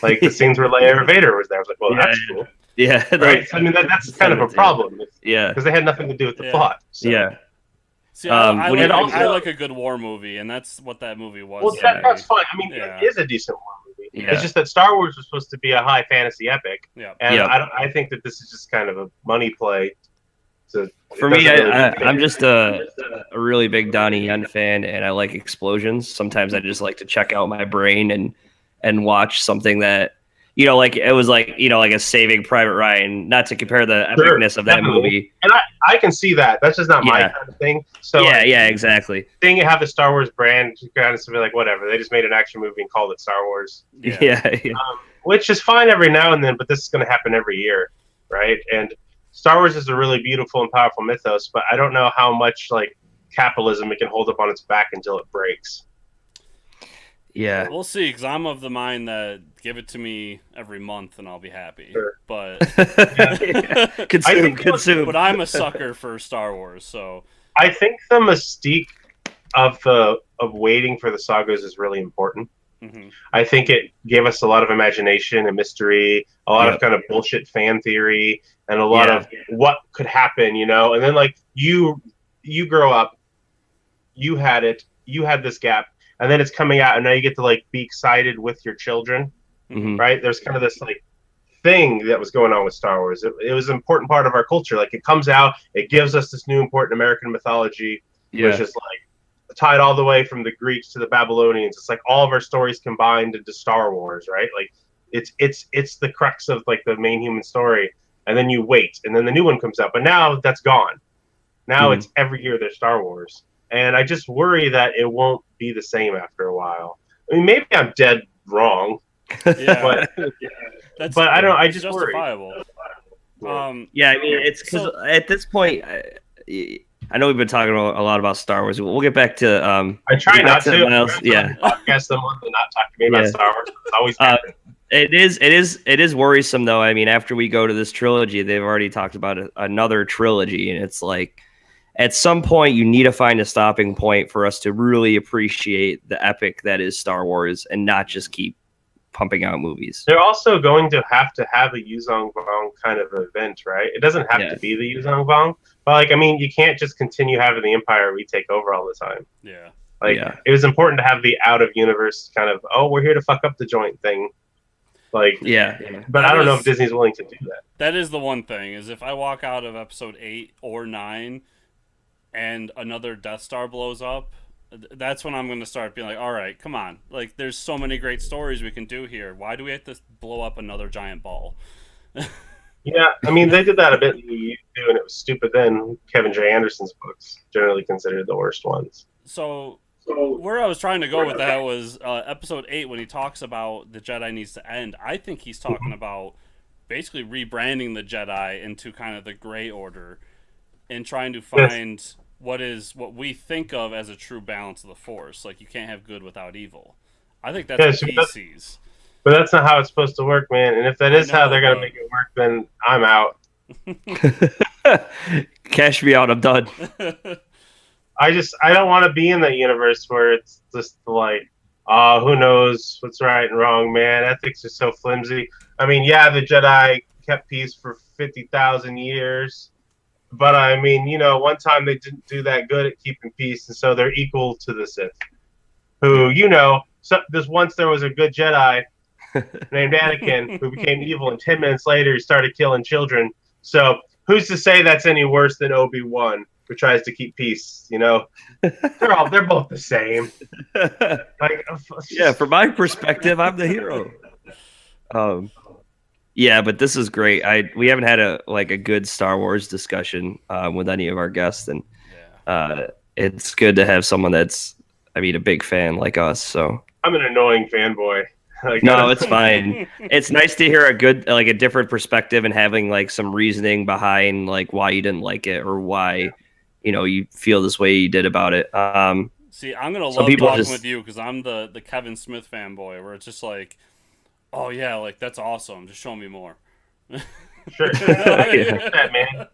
Like the scenes where Leia or Vader was there. I was like, well, that's cool. Yeah. Right? I mean, that's kind of a problem. Yeah. Because they had nothing to do with the plot. So. Yeah. See, I like a good war movie, and that's what that movie was. Well, that's fine. I mean, it is a decent war movie. Yeah. It's just that Star Wars was supposed to be a high fantasy epic. Yeah. And I think that this is just kind of a money play. For me, I'm just a really big Donnie Yen fan, and I like explosions. Sometimes I just like to check out my brain and watch something that, like it was like, like a Saving Private Ryan, not to compare the epicness of that movie. And I can see that. That's just not my kind of thing. So exactly. Seeing it have the Star Wars brand, you kind of be like, whatever. They just made an action movie and called it Star Wars. Which is fine every now and then, but this is going to happen every year, right? And Star Wars is a really beautiful and powerful mythos, but I don't know how much like capitalism it can hold up on its back until it breaks. Yeah, we'll see. Because I'm of the mind that give it to me every month and I'll be happy. Sure. But consume. But I'm a sucker for Star Wars, so I think the mystique of waiting for the sagas is really important. Mm-hmm. I think it gave us a lot of imagination and mystery, a lot of kind of bullshit fan theory, and a lot of what could happen, And then like you grow up, you had this gap. And then it's coming out, and now you get to like be excited with your children, right? There's kind of this like thing that was going on with Star Wars. It was an important part of our culture. Like it comes out, it gives us this new important American mythology, which is like tied all the way from the Greeks to the Babylonians. It's like all of our stories combined into Star Wars, right? Like it's the crux of like the main human story. And then you wait, and then the new one comes out. But now that's gone. Now it's every year there's Star Wars. And I just worry that it won't be the same after a while. I mean, maybe I'm dead wrong. Yeah. But I don't. I just justifiable. worry. I mean, it's because at this point, I know we've been talking a lot about Star Wars. We'll get back to. I try not to. Miles. Yeah. Podcast someone to not talk to me about Star Wars. It's always happened. It is worrisome though. I mean, after we go to this trilogy, they've already talked about another trilogy, and it's like at some point you need to find a stopping point for us to really appreciate the epic that is Star Wars, and not just keep pumping out movies. They're also going to have a Yuzong Vong kind of event, right? It doesn't have to be the Yuzong Vong, but like, I mean, you can't just continue having the Empire retake over all the time. Yeah. Like, it was important to have the out of universe kind of, oh, we're here to fuck up the joint thing. Like, but I don't know if Disney's willing to do that. That is the one thing, is if I walk out of episode 8 or 9 and another Death Star blows up, that's when I'm going to start being like, all right, come on. Like, there's so many great stories we can do here. Why do we have to blow up another giant ball? Yeah, I mean, they did that a bit in the U2, and it was stupid then. Kevin J. Anderson's books, generally considered the worst ones. So where I was trying to go with that was episode 8, when he talks about the Jedi needs to end. I think he's talking about basically rebranding the Jedi into kind of the Gray Order and trying to find what we think of as a true balance of the Force. Like, you can't have good without evil. I think that's what he sees. But that's not how it's supposed to work, man. And if that is how they're going to make it work, then I'm out. Cash me out. I'm done. I don't want to be in that universe where it's just like, who knows what's right and wrong, man. Ethics are so flimsy. I mean, yeah, the Jedi kept peace for 50,000 years. But, I mean, you know, one time they didn't do that good at keeping peace, and so they're equal to the Sith. Who, you know, once there was a good Jedi named Anakin who became evil, and 10 minutes later he started killing children. So who's to say that's any worse than Obi-Wan, who tries to keep peace? You know, they're both the same. Like, yeah, from my perspective, I'm the hero. Yeah, but this is great. We haven't had a good Star Wars discussion with any of our guests, and it's good to have someone that's, I mean, a big fan like us. So I'm an annoying fanboy. Like, no, it's fine. It's nice to hear a different perspective, and having like some reasoning behind like why you didn't like it, or why, you know, you feel this way you did about it. See, I'm gonna love talking with you because I'm the Kevin Smith fanboy, where it's just like, oh yeah, like that's awesome. Just show me more. Sure, that, man.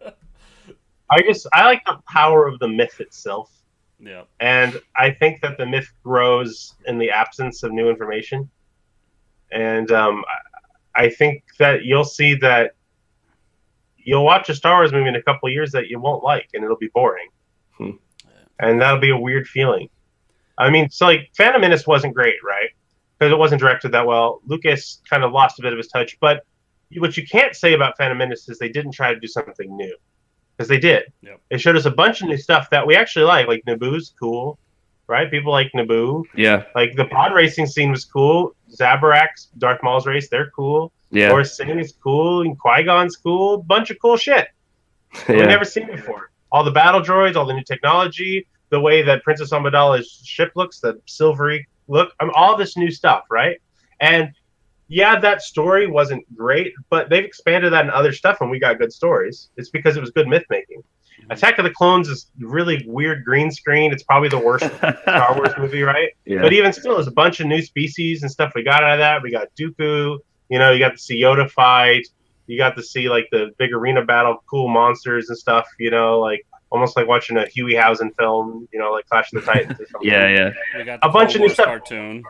I like the power of the myth itself. Yeah, and I think that the myth grows in the absence of new information. And I think that you'll see that you'll watch a Star Wars movie in a couple of years that you won't like, and it'll be boring. And that'll be a weird feeling. I mean, so like Phantom Menace wasn't great, right? Because it wasn't directed that well. Lucas kind of lost a bit of his touch. But what you can't say about Phantom Menace is they didn't try to do something new. Because they did. Yep. It showed us a bunch of new stuff that we actually like. Like Naboo's cool. Right? People like Naboo. Yeah. Like the pod racing scene was cool. Zabarak's Darth Maul's race, they're cool. Yeah. Or Sing is cool, and Qui-Gon's cool. Bunch of cool shit. We've never seen before. All the battle droids, all the new technology, the way that Princess Amidala's ship looks, the silvery look. I mean, all this new stuff, right? And yeah, that story wasn't great, but they've expanded that in other stuff, and we got good stories. It's because it was good myth making. Attack of the Clones is really weird green screen. It's probably the worst Star Wars movie, right? Yeah. But even still, there's a bunch of new species and stuff we got out of that. We got Dooku. You know, you got to see Yoda fight. You got to see like the big arena battle, cool monsters and stuff. You know, like almost like watching a Hueyhausen film. You know, like Clash of the Titans or something. Yeah. We got a bunch of new stuff. Cartoon.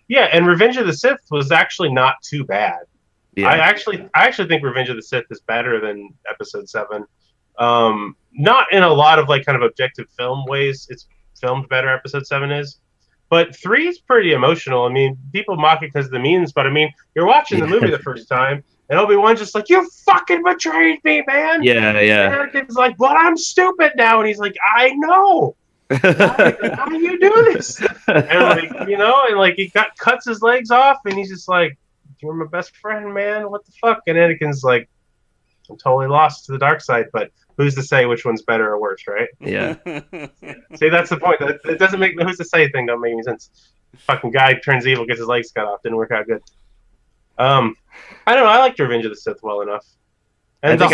Yeah, and Revenge of the Sith was actually not too bad. Yeah. I actually think Revenge of the Sith is better than Episode 7. Not in a lot of like kind of objective film ways. It's filmed better. Episode 7 is, but 3 is pretty emotional. I mean, people mock it because of the memes, but I mean, you're watching the movie the first time, and Obi-Wan's just like, "You fucking betrayed me, man." Yeah. And Anakin's like, "Well, I'm stupid now," and he's like, "I know." How do you do this? And like, you know, and like he cuts his legs off, and he's just like, "You're my best friend, man. What the fuck?" And Anakin's like, "I'm totally lost to the dark side, but who's to say which one's better or worse, right?" Yeah. See, that's the point. It doesn't make the who's to say thing don't make any sense. Fucking guy turns evil, gets his legs cut off. Didn't work out good. I don't know. I liked Revenge of the Sith well enough. And I think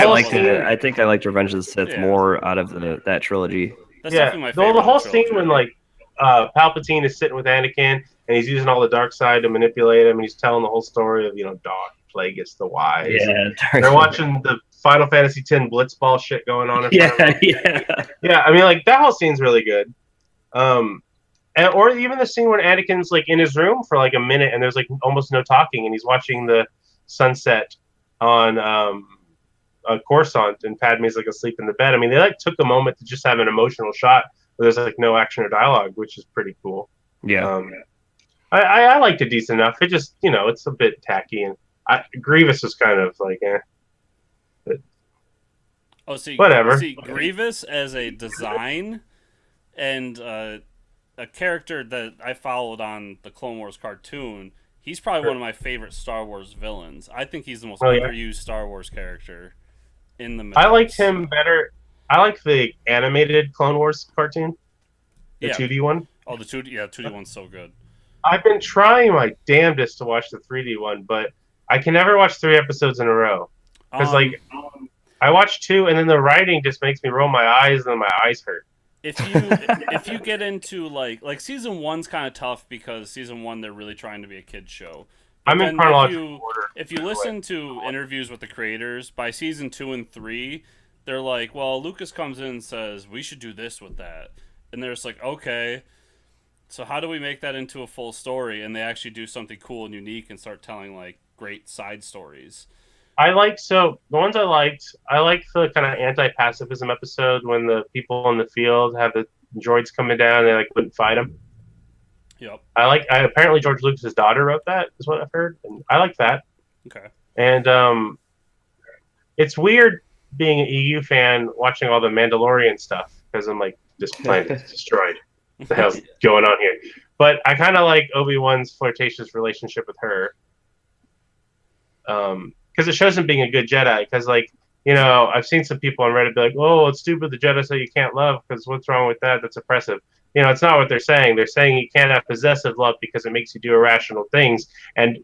I liked Revenge of the Sith more out of that trilogy. That's definitely my favorite. The whole scene when like Palpatine is sitting with Anakin, and he's using all the dark side to manipulate him, and he's telling the whole story of Dark Plagueis the Wise. Yeah, they're watching the Final Fantasy X Blitzball shit going on. Yeah. I mean, like that whole scene's really good. Or even the scene when Anakin's like in his room for like a minute, and there's like almost no talking, and he's watching the sunset on Coruscant, and Padme's like asleep in the bed. I mean, they like took a moment to just have an emotional shot where there's like no action or dialogue, which is pretty cool. Yeah. I liked it decent enough. It just, it's a bit tacky, and Grievous was kind of like, whatever. See, Grievous as a design and a character that I followed on the Clone Wars cartoon, he's probably one of my favorite Star Wars villains. I think he's the most underused Star Wars character in the mythos. I liked him better. I like the animated Clone Wars cartoon, the 2D one. Oh, the 2D one's so good. I've been trying my damnedest to watch the 3D one, but I can never watch 3 episodes in a row. Because, I watch 2, and then the writing just makes me roll my eyes, and then my eyes hurt. If you get into, like season 1's kind of tough, because season 1, they're really trying to be a kid's show. But I'm in chronological order. If you listen to interviews with the creators, by season 2 and 3, they're like, well, Lucas comes in and says, we should do this with that. And they're just like, okay, so how do we make that into a full story? And they actually do something cool and unique and start telling, like, great side stories. The ones I liked the kind of anti-pacifism episode when the people in the field have the droids coming down and they, like, wouldn't fight them. Yep. Apparently George Lucas's daughter wrote that, is what I've heard. And I like that. Okay. And it's weird being an EU fan watching all the Mandalorian stuff, because I'm like, this planet is destroyed. What the hell's going on here? But I kind of like Obi-Wan's flirtatious relationship with her, because it shows him being a good Jedi. Because, like, I've seen some people on Reddit be like, "Oh, it's stupid the Jedi say you can't love, because what's wrong with that? That's oppressive." It's not what they're saying. They're saying you can't have possessive love because it makes you do irrational things, and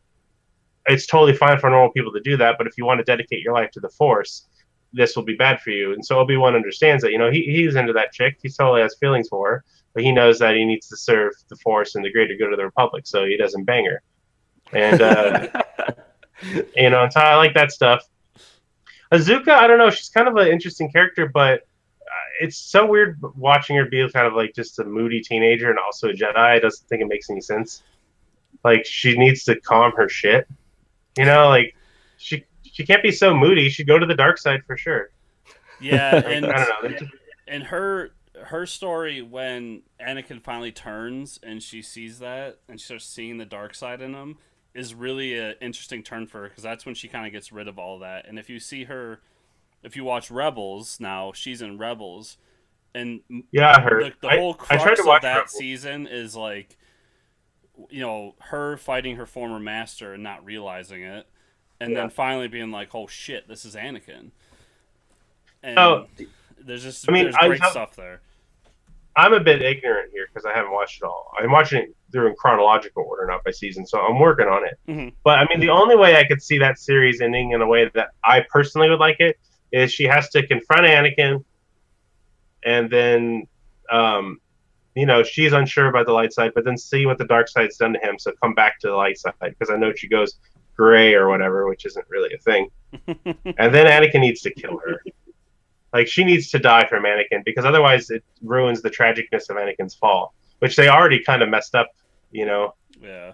it's totally fine for normal people to do that. But if you want to dedicate your life to the Force, this will be bad for you. And so Obi-Wan understands that. He's into that chick. He totally has feelings for her, but he knows that he needs to serve the Force and the greater good of the Republic, so he doesn't bang her. And and so I like that stuff. Azuka, I don't know, she's kind of an interesting character, but it's so weird watching her be kind of like just a moody teenager and also a Jedi. I don't think it makes any sense. Like, she needs to calm her shit. Like, she can't be so moody. She'd go to the dark side for sure. Yeah, and I don't know. And her story, when Anakin finally turns and she sees that and she starts seeing the dark side in him, is really an interesting turn for her, because that's when she kind of gets rid of all that. And if you watch Rebels now, she's in Rebels, and I heard the whole crux of that Rebels season is like, her fighting her former master and not realizing it, and then finally being like, "Oh shit, this is Anakin." And there's great stuff there. I'm a bit ignorant here because I haven't watched it all. I'm watching it through in chronological order, not by season, so I'm working on it. Mm-hmm. But I mean, the only way I could see that series ending in a way that I personally would like it is she has to confront Anakin, and then she's unsure about the light side, but then see what the dark side's done to him, so come back to the light side, because I know she goes gray or whatever, which isn't really a thing. And then Anakin needs to kill her. Like, she needs to die from Anakin, because otherwise it ruins the tragicness of Anakin's fall, which they already kind of messed up, Yeah.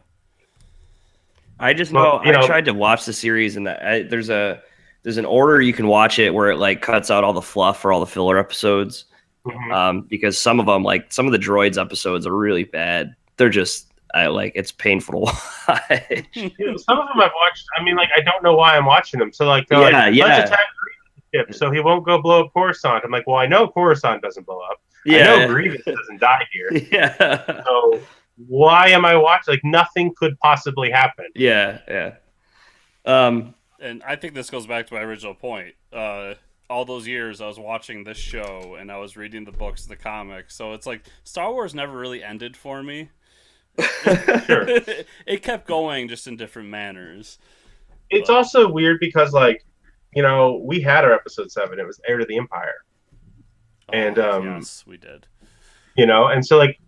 I just know, I tried to watch the series, and there's an order you can watch it where it, like, cuts out all the fluff for all the filler episodes. Mm-hmm. Because some of them, like some of the droids episodes, are really bad. They're just, it's painful to watch. Some of them I've watched. I mean, like, I don't know why I'm watching them. So, like, let's attack Grievous ship so he won't go blow up Coruscant. I'm like, well, I know Coruscant doesn't blow up. I know Grievous doesn't die here. Yeah. So why am I watching? Like, nothing could possibly happen. Yeah. And I think this goes back to my original point. All those years I was watching this show and I was reading the books and the comics, so it's like Star Wars never really ended for me. Sure. It kept going, just in different manners. It's also weird because, like, we had our episode 7. It was Heir to the Empire. And yes, we did. And so, like,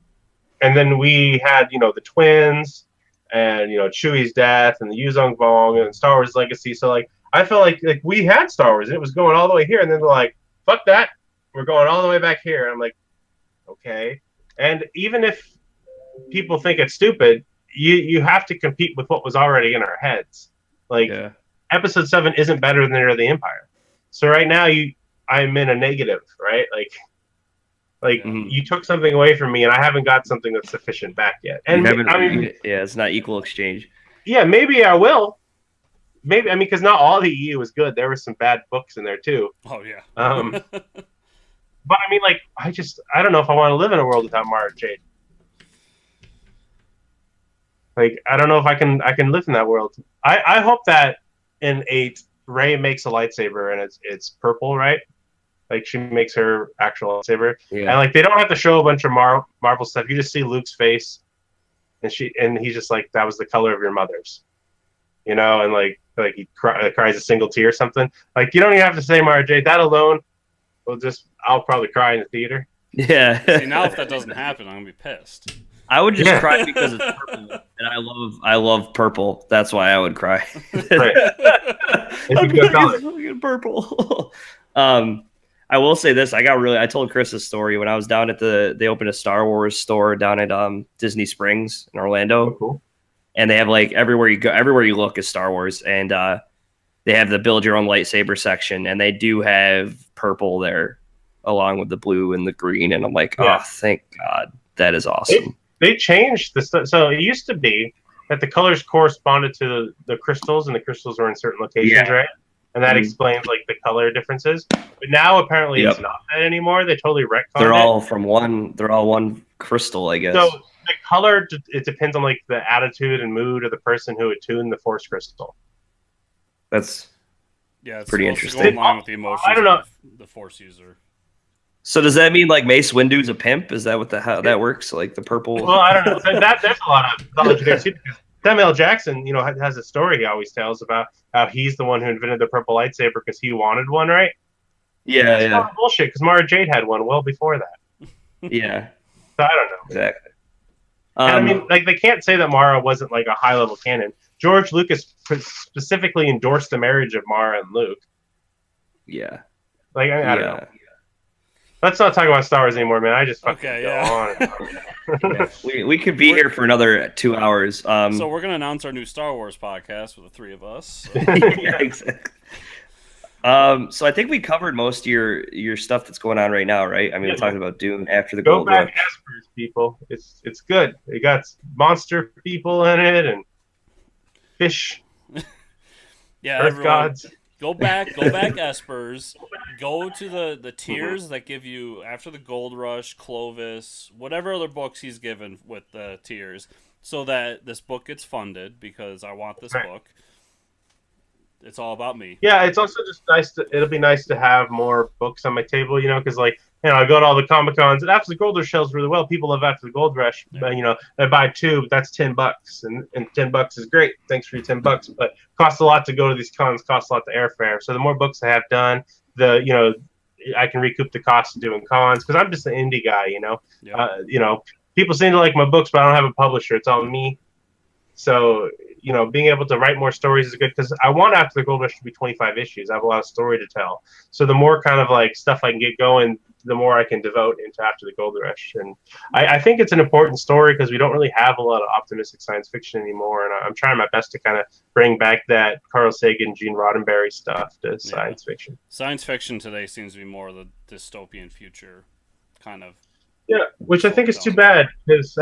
and then we had, the twins, and Chewie's death, and the Yuzong Vong, and Star Wars Legacy. So like, I felt like we had Star Wars, and it was going all the way here, and then they're like, "Fuck that, we're going all the way back here." And I'm like, okay. And even if people think it's stupid, you have to compete with what was already in our heads. Like, Episode 7 isn't better than Heir of the Empire. So right now I'm in a negative, right? Like you took something away from me, and I haven't got something that's sufficient back yet. And it's not equal exchange. Yeah, maybe I will. Maybe, because not all the EU was good. There were some bad books in there too. Oh yeah. But I don't know if I want to live in a world without Mara Jade. Like, I don't know if I can live in that world. I hope that in 8, Rey makes a lightsaber and it's purple, right? Like, she makes her actual lightsaber. Yeah. And like, they don't have to show a bunch of Marvel stuff. You just see Luke's face, and he's just like, "That was the color of your mother's," and like he cries a single tear or something. Like, you don't even have to say Mara Jade. That alone I'll probably cry in the theater. Yeah. See, now if that doesn't happen, I'm gonna be pissed. I would just cry because it's purple, and I love purple. That's why I would cry. Right. It's fucking purple. I will say this: I told Chris a story when I was down at they opened a Star Wars store down at Disney Springs in Orlando. Oh, cool. And they have like everywhere you look is Star Wars, and they have the build your own lightsaber section, and they do have purple there along with the blue and the green, and I'm like, oh, thank God, that is awesome. They changed the stuff. So it used to be that the colors corresponded to the crystals, and the crystals were in certain locations, right? And that explains like the color differences. But now apparently it's not that anymore. They totally retconned They're all from one. They're all one crystal, I guess. So the color, it depends on like the attitude and mood of the person who attuned the Force crystal. That's it's pretty interesting. To go along with the emotions I don't know. Of the Force user. So does that mean like Mace Windu's a pimp? Is that how that works? Like the purple? Well, I don't know. There's a lot of knowledge there too. Samuel L. Jackson, has a story he always tells about how he's the one who invented the purple lightsaber because he wanted one, right? Yeah, That's bullshit, because Mara Jade had one well before that. Yeah. So I don't know. Exactly. And they can't say that Mara wasn't like a high-level canon. George Lucas specifically endorsed the marriage of Mara and Luke. Yeah. Like, I don't know. Let's not talk about Star Wars anymore, man. I just fucking go on and on. We could be here for another 2 hours. So we're going to announce our new Star Wars podcast with the 3 of us. So. Yeah, exactly. So I think we covered most of your stuff that's going on right now, right? I mean, we're talking about Dune after the Gold Rush. Go back Espers, people. It's good. It got monster people in it and fish. Earth gods. Go back, Espers. Go to the tiers that give you after the Gold Rush, Clovis, whatever other books he's given with the tiers, so that this book gets funded because I want this book. It's all about me. Yeah, it's also just nice it'll be nice to have more books on my table, because I go to all the Comic-Cons, and After the Gold Rush sells really well. People love After the Gold Rush. Yeah. They buy 2, but that's $10, and $10 is great. Thanks for your $10, but it costs a lot to go to these cons, costs a lot to airfare. So the more books I have done, I can recoup the cost of doing cons, because I'm just an indie guy, Yeah. People seem to like my books, but I don't have a publisher. It's all me. So, being able to write more stories is good, because I want After the Gold Rush to be 25 issues. I have a lot of story to tell. So the more kind of like stuff I can get going, the more I can devote into After the Gold Rush. And I think it's an important story because we don't really have a lot of optimistic science fiction anymore. And I'm trying my best to kind of bring back that Carl Sagan, Gene Roddenberry stuff to science fiction. Science fiction today seems to be more of the dystopian future kind of. Yeah, which I think is too bad, because,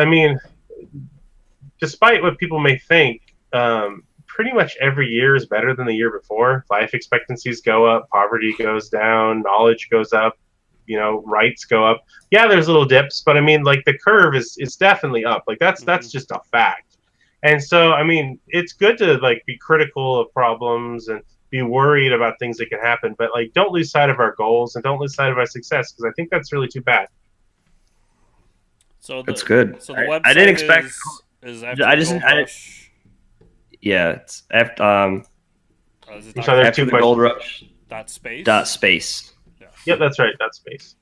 despite what people may think, pretty much every year is better than the year before. Life expectancies go up, poverty goes down, knowledge goes up, rights go up. Yeah, there's little dips, but the curve is definitely up. Like that's just a fact. And so, it's good to be critical of problems and be worried about things that can happen, but don't lose sight of our goals and don't lose sight of our success, because I think that's really too bad. So that's good. So the website I didn't expect. Is after yeah, it's after after the Gold Rush. .space. Yeah. Yep, that's right. .space.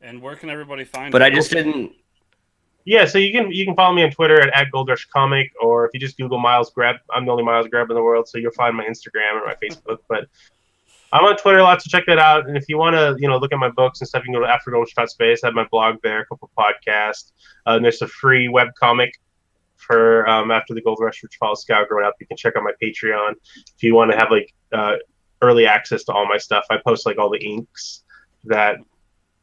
And where can everybody find? But I just didn't. Yeah, so you can follow me on Twitter at @GoldRushComic, or if you just Google Miles Greb, I'm the only Miles Greb in the world, so you'll find my Instagram or my Facebook. But I'm on Twitter a lot, so check that out. And if you want to, look at my books and stuff, you can go to afterthegoldrush.space. I have my blog there, a couple of podcasts. And there's a free web comic for After the Gold Rush, which follows Scout growing up. You can check out my Patreon if you want to have early access to all my stuff. I post all the inks that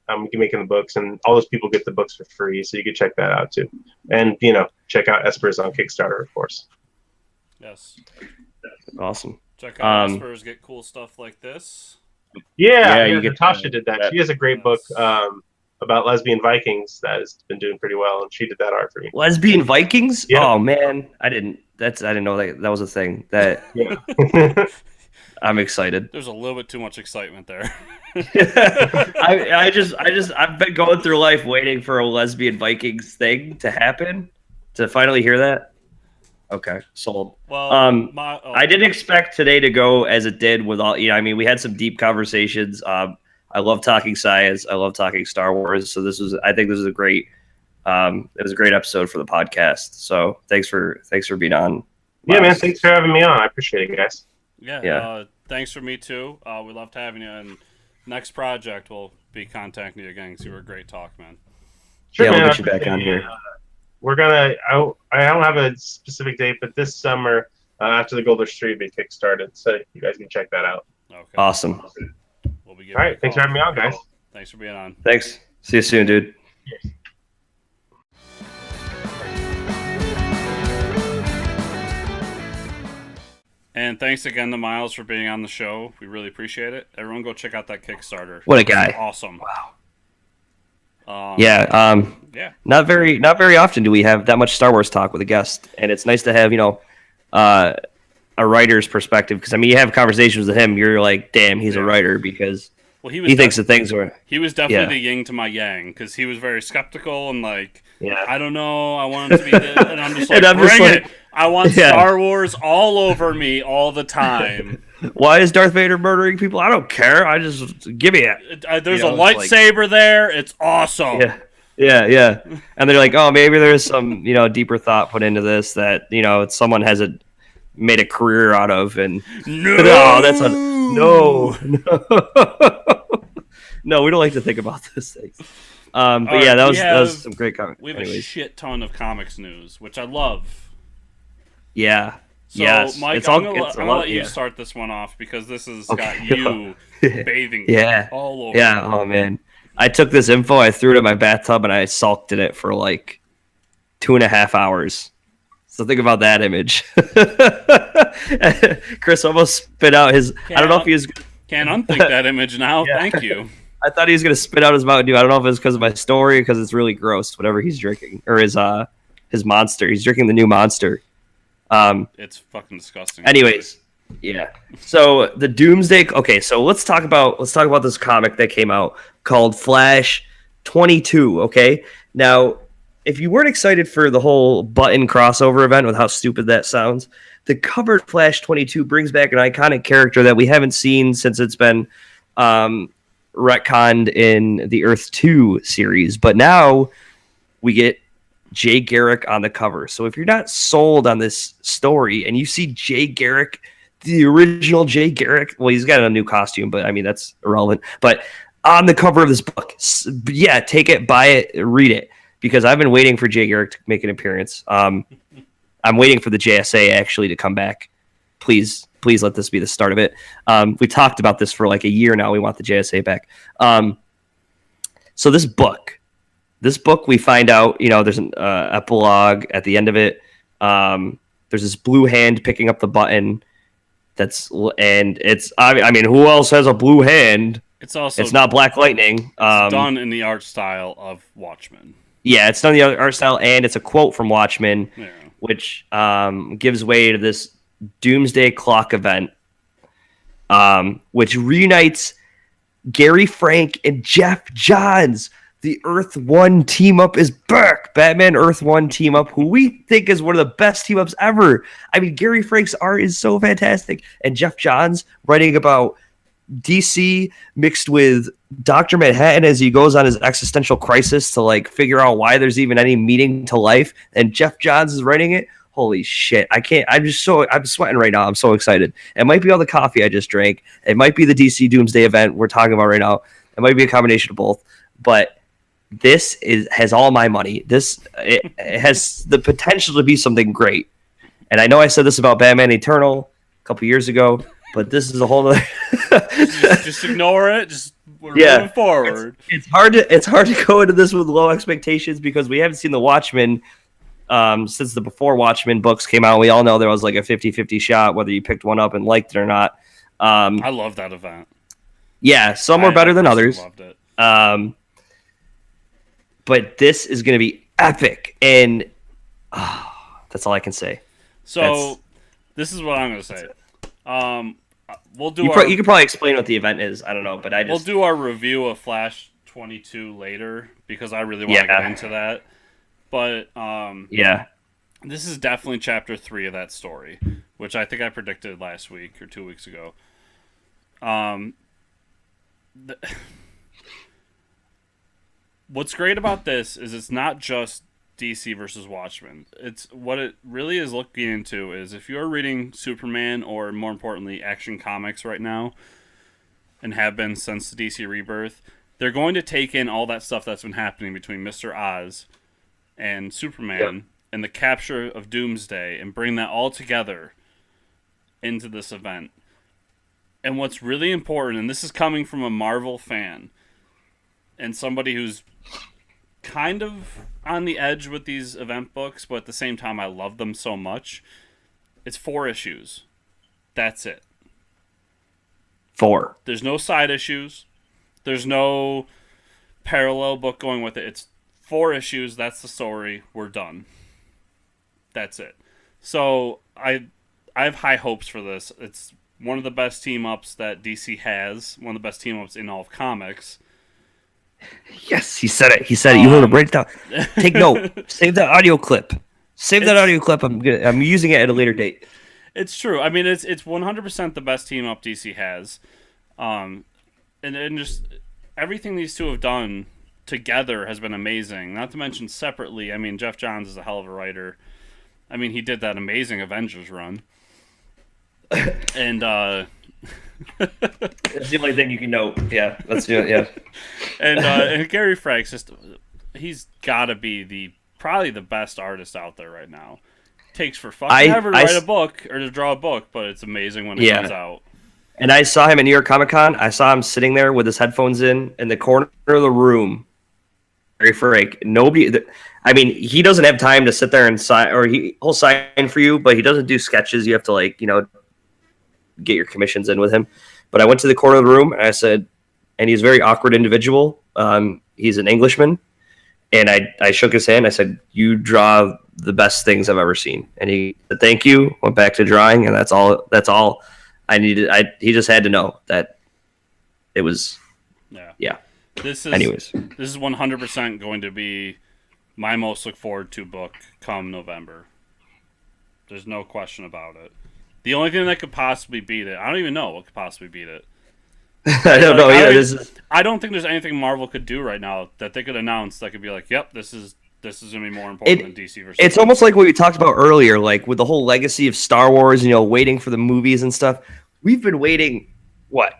I'm making the books, and all those people get the books for free, so you can check that out too. And check out Esper's on Kickstarter, of course. Yes. Awesome. Check out Esper's, get cool stuff like this. Yeah, Natasha did that. She has a great book about lesbian Vikings that has been doing pretty well, and she did that art for me. Lesbian Vikings? Yeah. Oh man, I didn't know that was a thing. That yeah. I'm excited. There's a little bit too much excitement there. I've been going through life waiting for a lesbian Vikings thing to happen, to finally hear that. Okay, sold. Well, I didn't expect today to go as it did with all. We had some deep conversations. I love talking science. I love talking Star Wars. So I think this is a great. It was a great episode for the podcast. So thanks for being on. Yeah, man. Thanks for having me on. I appreciate it, guys. Yeah. Thanks for me too. We loved having you. And next project, we'll be contacting you again because you were a great talk, man. Sure, yeah, man. we'll get you back on here. We're gonna. I don't have a specific date, but this summer, after the Gold Rush 3 will be kickstarted, so you guys can check that out. Okay. Awesome. We'll be all right. Thanks for having me on, guys. Thanks for being on. Thanks. See you soon, dude. Cheers. And thanks again to Miles for being on the show. We really appreciate it. Everyone go check out that Kickstarter. What a guy. Awesome. Wow. Yeah. Not very often do we have that much Star Wars talk with a guest, and it's nice to have a writer's perspective, because you have conversations with him, you're like, damn, he's a writer, because he thinks the things were. He was definitely the yin to my yang, because he was very skeptical and I don't know, I want it to be this, and I'm just like, bring it. I want Star Wars all over me all the time. Why is Darth Vader murdering people? I don't care. I just give me it. There's a lightsaber there. It's awesome. Yeah. And they're like, oh, maybe there's some deeper thought put into this that someone hasn't made a career out of. And no, that's no. No, we don't like to think about those things. But right, that was some great comments. We have a shit ton of comics news, which I love. Yeah. So, Mike, I'm gonna let you start this one off, because this has got you bathing all over. Yeah, oh man. I took this info, I threw it in my bathtub, and I sulked in it for 2.5 hours. So think about that image. Chris almost spit out his... I don't know if he was... Can't unthink that image now. Yeah. Thank you. I thought he was going to spit out his Mountain Dew. I don't know if it's because of my story, because it's really gross, whatever he's drinking. Or his Monster. He's drinking the new Monster. It's fucking disgusting. Anyways, yeah. So the Doomsday. Okay, so let's talk about this comic that came out called Flash 22. Okay, now if you weren't excited for the whole button crossover event with how stupid that sounds, the cover Flash 22 brings back an iconic character that we haven't seen since it's been retconned in the Earth 2 series, but now we get Jay Garrick on the cover. So if you're not sold on this story and you see Jay Garrick, the original Jay Garrick, well, he's got a new costume, but that's irrelevant. But on the cover of this book, yeah, take it, buy it, read it, because I've been waiting for Jay Garrick to make an appearance. I'm waiting for the JSA actually to come back. Please let this be the start of it. We talked about this for a year now. We want the JSA back. So this book, we find out, there's an epilogue at the end of it. There's this blue hand picking up the button. Who else has a blue hand? It's not Black Lightning. It's done in the art style of Watchmen. Yeah, it's done in the art style, and it's a quote from Watchmen, which gives way to this Doomsday Clock event, which reunites Gary Frank and Jeff Johns. The Earth 1 team-up is back. Batman Earth 1 team-up, who we think is one of the best team-ups ever. Gary Frank's art is so fantastic. And Jeff Johns writing about DC mixed with Dr. Manhattan as he goes on his existential crisis to like figure out why there's even any meaning to life, and Jeff Johns is writing it. Holy shit. I'm sweating right now. I'm so excited. It might be all the coffee I just drank. It might be the DC Doomsday event we're talking about right now. It might be a combination of both, but this has all my money. It has the potential to be something great. And I know I said this about Batman Eternal a couple years ago, but this is a whole other just ignore it. We're moving forward. It's hard to go into this with low expectations because we haven't seen the Watchmen since the Before Watchmen books came out. We all know there was like a 50-50 shot whether you picked one up and liked it or not. I love that event. Yeah, some were better than others. Loved it. But this is going to be epic, and that's all I can say. So this is what I'm going to say. We'll do. You could probably explain what the event is. I don't know, but we'll do our review of Flash 22 later because I really want to get into that. But this is definitely chapter 3 of that story, which I think I predicted last week or 2 weeks ago. What's great about this is it's not just DC versus Watchmen. It's what it really is looking into is if you're reading Superman or more importantly Action Comics right now and have been since the DC Rebirth, they're going to take in all that stuff that's been happening between Mr. Oz and Superman and the capture of Doomsday and bring that all together into this event. And what's really important, and this is coming from a Marvel fan and somebody who's kind of on the edge with these event books, but at the same time I love them so much, it's 4 issues. That's it. 4. There's no side issues. There's no parallel book going with it. It's 4 issues. That's the story. We're done. That's it. So I have high hopes for this. It's one of the best team-ups that DC has. One of the best team-ups in all of comics. Yes, he said it. You heard him. Write it down. Take note. Save that audio clip. That audio clip. I'm using it at a later date. It's true. I mean, it's 100% the best team-up DC has. And just everything these two have done together has been amazing. Not to mention separately. I mean, Jeff Johns is a hell of a writer. I mean, he did that amazing Avengers run. And that's the only thing you can note. Yeah, let's do it. Yeah. And Gary Franks, he's got to be probably the best artist out there right now. Takes for fucking ever to write a book or to draw a book, but it's amazing when it comes out. And I saw him at New York Comic Con. I saw him sitting there with his headphones in the corner of the room. Gary Frank. Nobody. I mean, he doesn't have time to sit there and sign, or he'll sign for you, but he doesn't do sketches. You have to get your commissions in with him. But I went to the corner of the room and I said, and he's a very awkward individual. He's an Englishman. And I shook his hand. I said, "You draw the best things I've ever seen." And he said, "Thank you." Went back to drawing, and that's all I needed. He just had to know that it was. Yeah. This is 100% going to be my most look forward to book come November. There's no question about it. The only thing that could possibly beat it, I don't even know what could possibly beat it. I don't know. I don't think there's anything Marvel could do right now that they could announce that could be like, "Yep, this is gonna be more important than DC versus." It's almost like what we talked about earlier, like with the whole legacy of Star Wars, waiting for the movies and stuff. We've been waiting. What?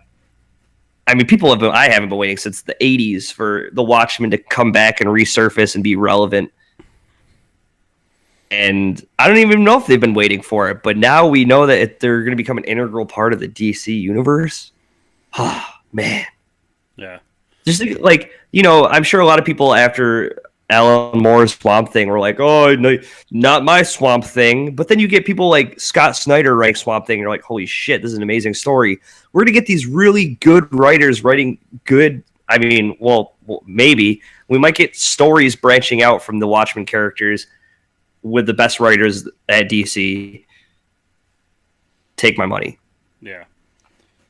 I mean, I haven't been waiting since the '80s for the Watchmen to come back and resurface and be relevant. And I don't even know if they've been waiting for it, but now we know that they're going to become an integral part of the DC universe. Oh, man. Yeah. Just I'm sure a lot of people after Alan Moore's Swamp Thing were like, "Oh, no, not my Swamp Thing." But then you get people like Scott Snyder writing Swamp Thing, and you're like, "Holy shit, this is an amazing story." We're going to get these really good writers writing good. I mean, well, maybe. We might get stories branching out from the Watchmen characters with the best writers at DC. Take my money. Yeah.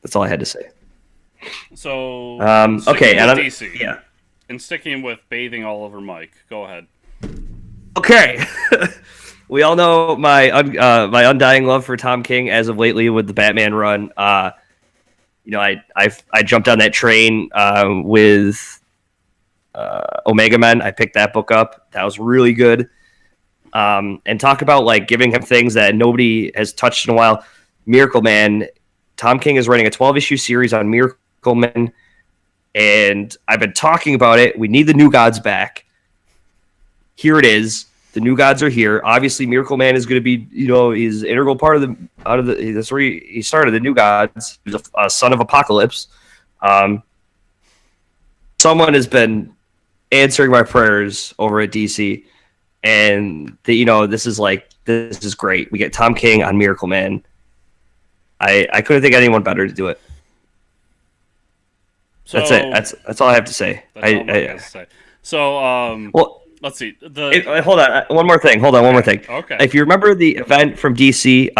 That's all I had to say. So, okay, and DC. Yeah. And sticking with bathing all over Mike. Go ahead. Okay. We all know my undying love for Tom King as of lately with the Batman run. I jumped on that train with Omega Men. I picked that book up. That was really good. And talk about like giving him things that nobody has touched in a while. Miracle Man. Tom King is writing a 12-issue series on Miracle Man, and I've been talking about it. We need the New Gods back. Here it is. The New Gods are here. Obviously, Miracle Man is going to be, he's an integral part of that's where he started the New Gods. He was a son of Apocalypse. Someone has been answering my prayers over at DC, and this is great. We get Tom King on Miracle Man. I couldn't think of anyone better to do it. So, that's it. That's all I have to say. So, well, let's see. Hold on. One more thing. Okay. If you remember the event from DC,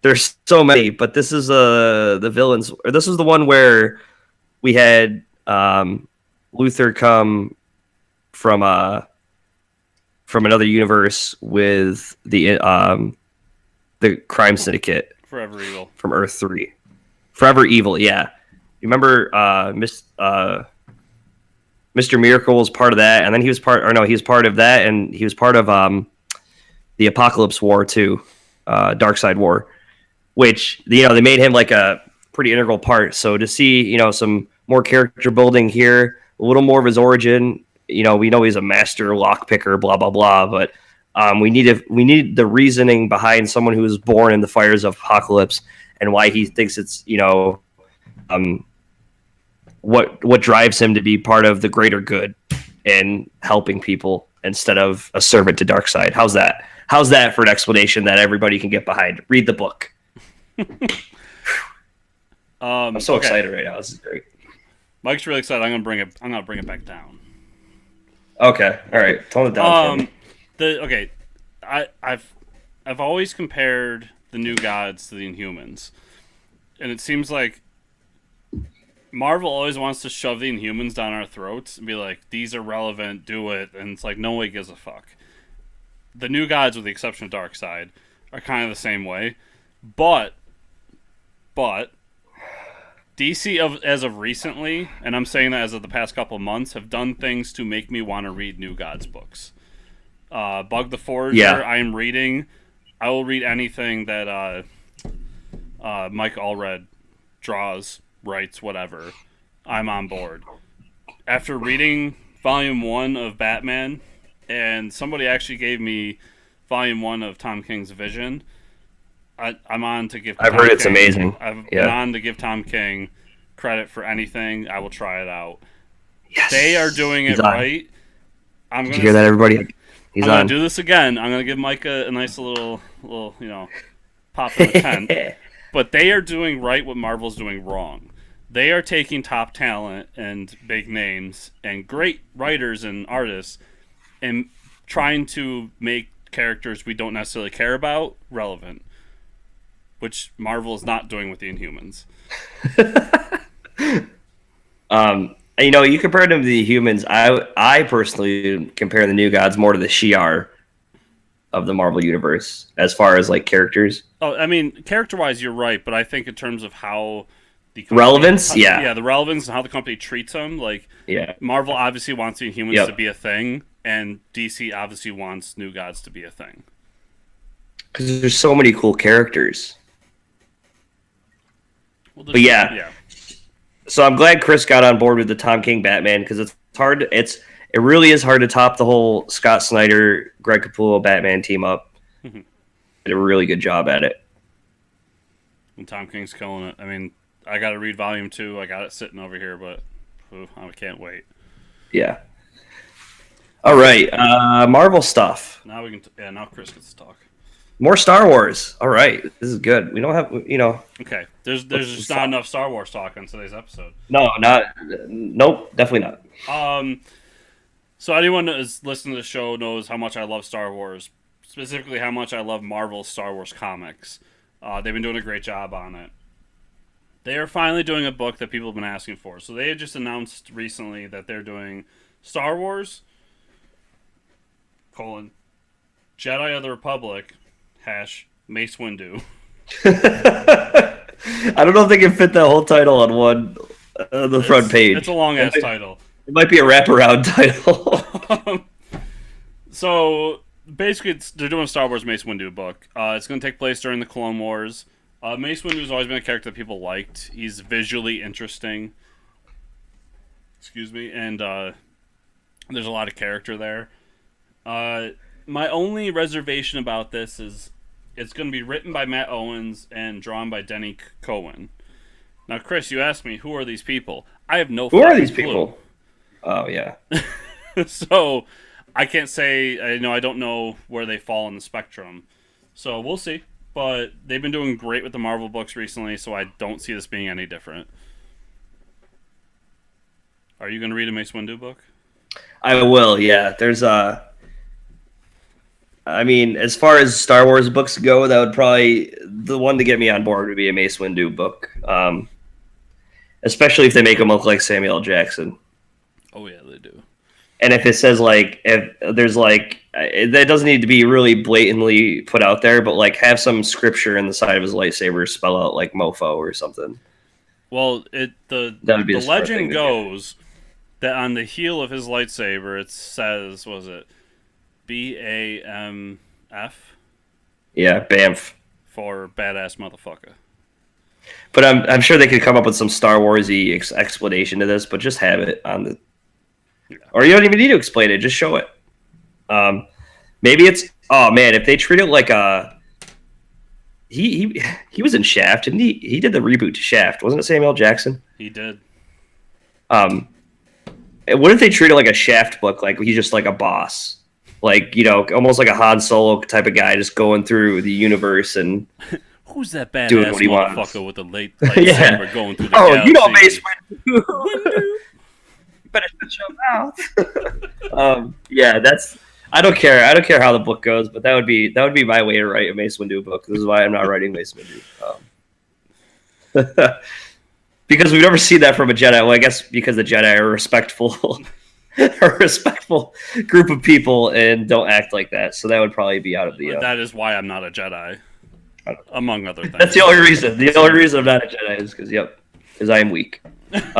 there's so many, but this is the villains. Or this is the one where we had Luther come from another universe with the crime syndicate. Forever Evil. From Earth 3. Forever Evil, yeah. You remember Mr. Miracle was part of that, and then he was part of that, and he was part of the Apocalypse War too, Darkseid War, which they made him like a pretty integral part. So to see some more character building here, a little more of his origin. We know he's a master lockpicker, blah blah blah, but we need the reasoning behind someone who was born in the fires of Apocalypse and why he thinks it's what drives him to be part of the greater good and helping people instead of a servant to Darkseid. How's that? How's that for an explanation that everybody can get behind? Read the book. I'm so excited right now. This is great. Mike's really excited. I'm gonna bring it back down. Okay. All right. Tone it down for me. I've always compared the New Gods to the Inhumans, and it seems like Marvel always wants to shove the Inhumans down our throats and be like, these are relevant, do it, and it's like nobody gives a fuck. The New Gods, with the exception of Darkseid, are kind of the same way, but DC as of recently, and I'm saying that as of the past couple of months, have done things to make me want to read New Gods books. Bug the Forager, I am reading. I will read anything that Mike Allred draws, writes, whatever. I'm on board. After reading Volume 1 of Batman, and somebody actually gave me Volume 1 of Tom King's Vision, I'm on to give. I've heard it's amazing. I've been on to give Tom King credit for anything. I will try it out. Yes. They are doing it right. Did you hear that, everybody? I'm going to do this again. I'm going to give Mike a nice little pop in the tent. But they are doing right what Marvel's doing wrong. They are taking top talent and big names and great writers and artists and trying to make characters we don't necessarily care about relevant, which Marvel is not doing with the Inhumans. You compared them to the Humans. I personally compare the New Gods more to the Shi'ar of the Marvel Universe as far as like characters. Oh, I mean, character-wise, you're right, but I think in terms of how the company, relevance, the relevance and how the company treats them, yeah, Marvel obviously wants the Inhumans to be a thing, and DC obviously wants New Gods to be a thing. Because there's so many cool characters. Well, but yeah. So I'm glad Chris got on board with the Tom King Batman because it's hard. It really is hard to top the whole Scott Snyder, Greg Capullo Batman team up. Mm-hmm. Did a really good job at it. And Tom King's killing it. I mean, I got to read Volume 2. I got it sitting over here, but I can't wait. Yeah. All right, Marvel stuff. Now we can. Now Chris gets to talk. More Star Wars. All right, this is good. We don't have, Okay, there's just not enough Star Wars talk on today's episode. Nope, definitely not. So anyone that is listening to the show knows how much I love Star Wars, specifically how much I love Marvel's Star Wars comics. They've been doing a great job on it. They are finally doing a book that people have been asking for. So they had just announced recently that they're doing Star Wars, Jedi of the Republic, #Mace Windu. I don't know if they can fit that whole title on the front page. It's a long ass title. It might be a wraparound title. So basically, they're doing a Star Wars Mace Windu book. It's going to take place during the Clone Wars. Mace Windu's always been a character that people liked. He's visually interesting. Excuse me, and there's a lot of character there. My only reservation about this is it's going to be written by Matt Owens and drawn by Denny Cohen. Now, Chris, you asked me, who are these people? I have no. Who are these people? Oh yeah. So I can't say. I don't know where they fall on the spectrum. So we'll see. But they've been doing great with the Marvel books recently, so I don't see this being any different. Are you going to read a Mace Windu book? I will, yeah. There's I mean, as far as Star Wars books go, that would probably the one to get me on board would be a Mace Windu book. Especially if they make him look like Samuel L. Jackson. Oh yeah, they do. And if it says if there's that doesn't need to be really blatantly put out there, but have some scripture in the side of his lightsaber spell out mofo or something. Well, the legend goes that on the heel of his lightsaber it says, was it BAMF? Yeah, BAMF. For badass motherfucker. But I'm sure they could come up with some Star Wars-y explanation to this, but just have it on the. Yeah. Or you don't even need to explain it; just show it. Maybe it's if they treat it like a. He was in Shaft, didn't he? He did the reboot to Shaft, wasn't it Samuel L. Jackson? He did. What if they treat it like a Shaft book? Like he's just like a boss, almost like a Han Solo type of guy, just going through the universe and. Who's that badass motherfucker with the lightsaber yeah. going through the galaxy? You know Mace Windu. Better shut your mouth. Yeah, that's. I don't care. I don't care how the book goes, but that would be my way to write a Mace Windu book. This is why I'm not writing Mace Windu. Because we've never seen that from a Jedi. Well, I guess because the Jedi are a respectful group of people and don't act like that. So that would probably be out of the. That is why I'm not a Jedi. Among other things. That's the only reason. The only reason I'm not a Jedi is because I am weak. It's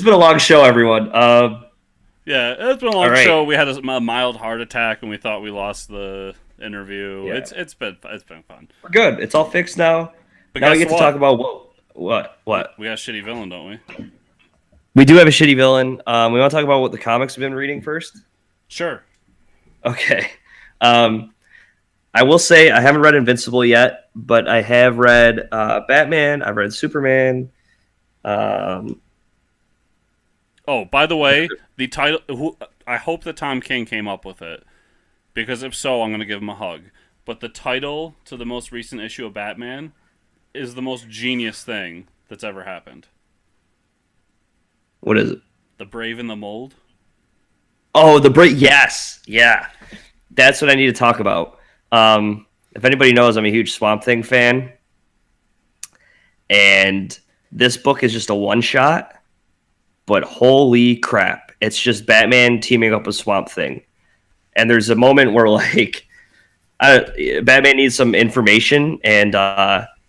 been a long show, everyone. Yeah, it's been a long show. We had a mild heart attack, and we thought we lost the interview. Yeah. It's been fun. We're good. It's all fixed now. But now we get to talk about what? We got a shitty villain, don't we? We do have a shitty villain. We want to talk about what the comics have been reading first. Sure. Okay. I will say I haven't read Invincible yet, but I have read Batman. I've read Superman. Oh, by the way, the title. I hope that Tom King came up with it, because if so, I'm going to give him a hug. But the title to the most recent issue of Batman is the most genius thing that's ever happened. What is it? The Brave and the Mold. Oh, the Brave. Yes, yeah. That's what I need to talk about. If anybody knows, I'm a huge Swamp Thing fan. And this book is just a one-shot. But holy crap. It's just Batman teaming up with Swamp Thing. And there's a moment where, Batman needs some information. And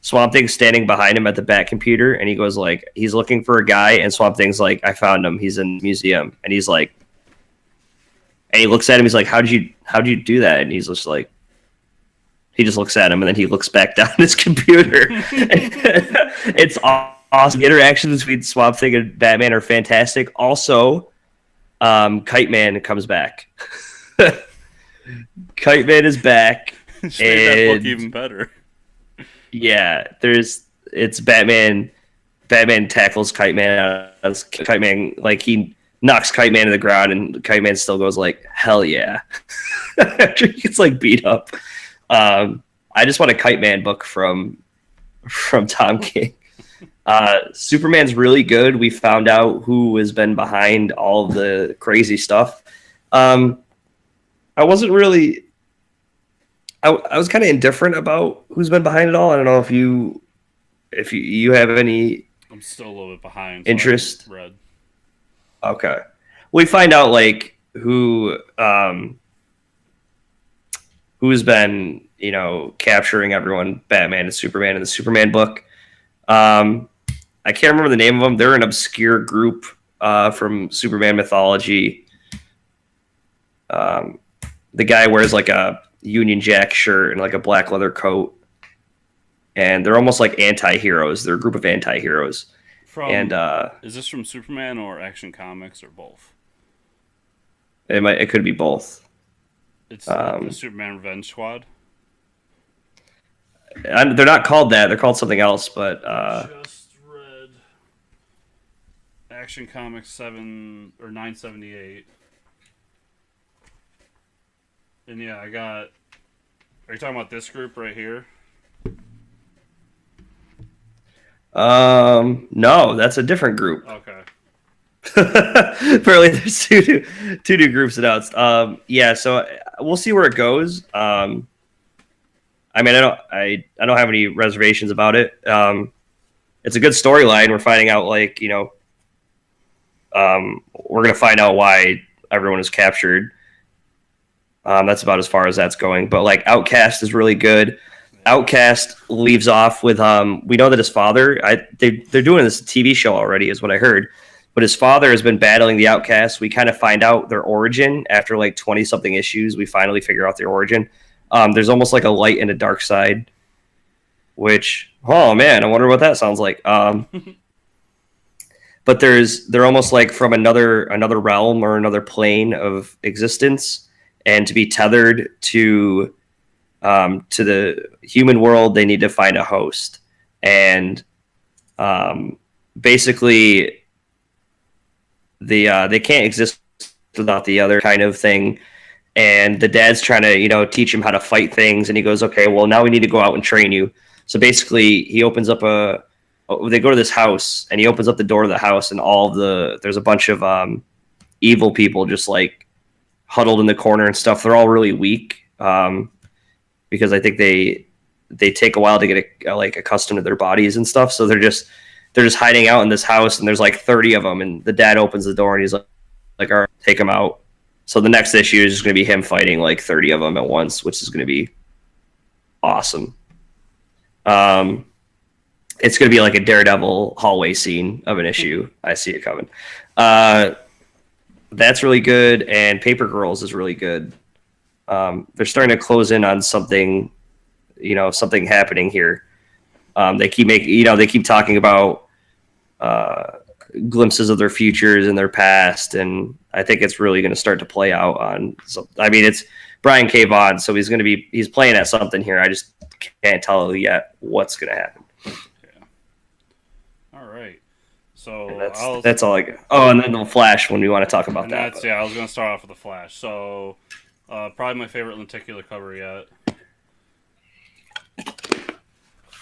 Swamp Thing's standing behind him at the Bat computer. And he goes, he's looking for a guy. And Swamp Thing's like, I found him. He's in the museum. And he's like, and he looks at him. He's like, how'd you do that? And he's just like, he just looks at him, and then he looks back down at his computer. It's awesome. The interactions between Swamp Thing and Batman are fantastic. Also, Kite Man comes back. Kite Man is back. Just made that book even better. Yeah, it's Batman. Batman tackles Kite Man. Kite Man, he knocks Kite Man to the ground, and Kite Man still goes hell yeah. After he gets beat up. I just want a Kite Man book from Tom King. Superman's really good. We found out who has been behind all of the crazy stuff. I wasn't really. I was kind of indifferent about who's been behind it all. I don't know if you have any. I'm still a little bit behind. Interest. So read. Okay, we find out who who's been, capturing everyone, Batman and Superman in the Superman book. I can't remember the name of them. They're an obscure group from Superman mythology. The guy wears like a Union Jack shirt and like a black leather coat. And they're almost like anti-heroes. They're a group of anti-heroes. Is this from Superman or Action Comics or both? It could be both. It's the Superman Revenge Squad. They're not called that. They're called something else. But just read Action Comics 7 or 978, and yeah, I got. Are you talking about this group right here? No, that's a different group. Okay. Apparently, there's two new groups announced. Yeah, so we'll see where it goes. I mean, I don't have any reservations about it. It's a good storyline. We're finding out, like, we're gonna find out why everyone is captured. That's about as far as that's going. But like, Outcast is really good. Outcast leaves off with we know that his father. They're doing this TV show already, is what I heard. But his father has been battling the Outcasts. We kind of find out their origin after like 20-something issues. We finally figure out their origin. There's almost like a light and a dark side, which, oh man, I wonder what that sounds like. But they're almost like from another realm or another plane of existence, and to be tethered to the human world, they need to find a host, and basically they can't exist without the other, kind of thing. And the dad's trying to teach him how to fight things, and he goes, okay, well, now we need to go out and train you. So basically he opens up they go to this house, and he opens up the door to the house, and there's a bunch of evil people just like huddled in the corner and stuff. They're all really weak, because I think they take a while to get accustomed to their bodies and stuff. So they're just hiding out in this house, and there's like 30 of them. And the dad opens the door, and he's like, all right, take them out. So the next issue is just going to be him fighting like 30 of them at once, which is going to be awesome. It's going to be like a Daredevil hallway scene of an issue. I see it coming. That's really good, and Paper Girls is really good. They're starting to close in on something, something happening here. They keep talking about glimpses of their futures and their past, and I think it's really going to start to play out on. I mean, it's Brian K. Vaughan, so he's playing at something here. I just can't tell yet what's going to happen. Yeah. All right. So that's all I got. Oh, and then the Flash when we want to talk about that. Yeah, I was going to start off with the Flash. So probably my favorite lenticular cover yet.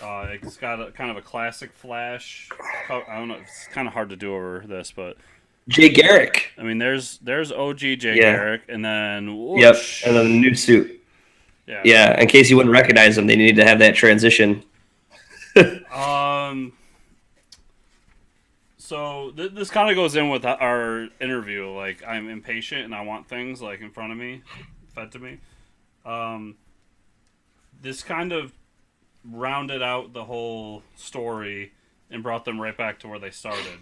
It's got kind of a classic Flash. I don't know. It's kind of hard to do over this, but Jay Garrick. I mean, there's OG Jay Garrick, and then whoosh. Yep, and then the new suit. Yeah. Yeah. In case you wouldn't recognize them, they need to have that transition. So this kind of goes in with our interview. Like, I'm impatient and I want things like in front of me, fed to me. This kind of rounded out the whole story and brought them right back to where they started.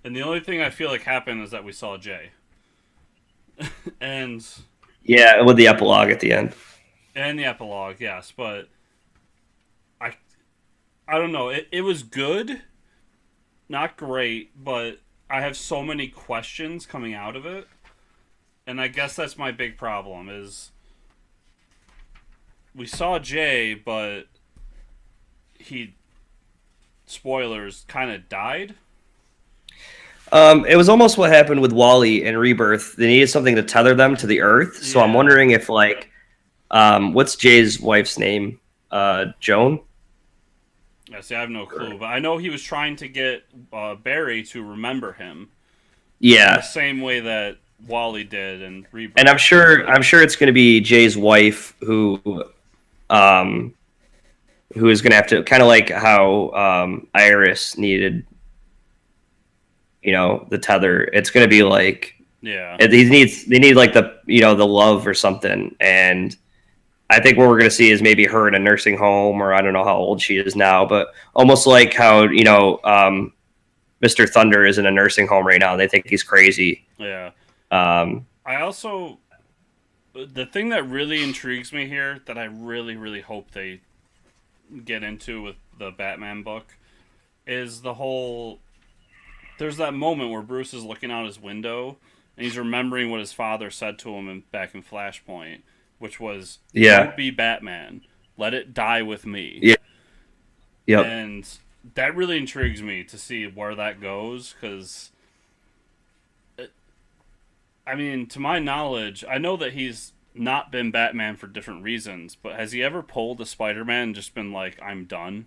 And the only thing I feel like happened is that we saw Jay. And yeah, with the epilogue at the end. And the epilogue, yes, but I don't know. It was good, not great, but I have so many questions coming out of it, and I guess that's my big problem. Is we saw Jay, but he, spoilers, kind of died. It was almost what happened with Wally in Rebirth. They needed something to tether them to the Earth. So I'm wondering if, like, what's Jay's wife's name? Joan? Yeah, see, I have no clue, but I know he was trying to get Barry to remember him. Yeah, the same way that Wally did in Rebirth. And I'm sure it's going to be Jay's wife who is going to have to, kind of like how Iris needed, the tether. It's going to be like, yeah, they need like the the love or something, and I think what we're going to see is maybe her in a nursing home, or I don't know how old she is now, but almost like how, Mr. Thunder is in a nursing home right now. And they think he's crazy. Yeah. Um, I also, the thing that really intrigues me here that I really, really hope they get into with the Batman book is the whole. There's that moment where Bruce is looking out his window and he's remembering what his father said to him back in Flashpoint, which was, "Don't be Batman. Let it die with me." Yeah. Yep. And that really intrigues me to see where that goes, because, I mean, to my knowledge, I know that he's not been Batman for different reasons, but has he ever pulled a Spider-Man and just been like, "I'm done"?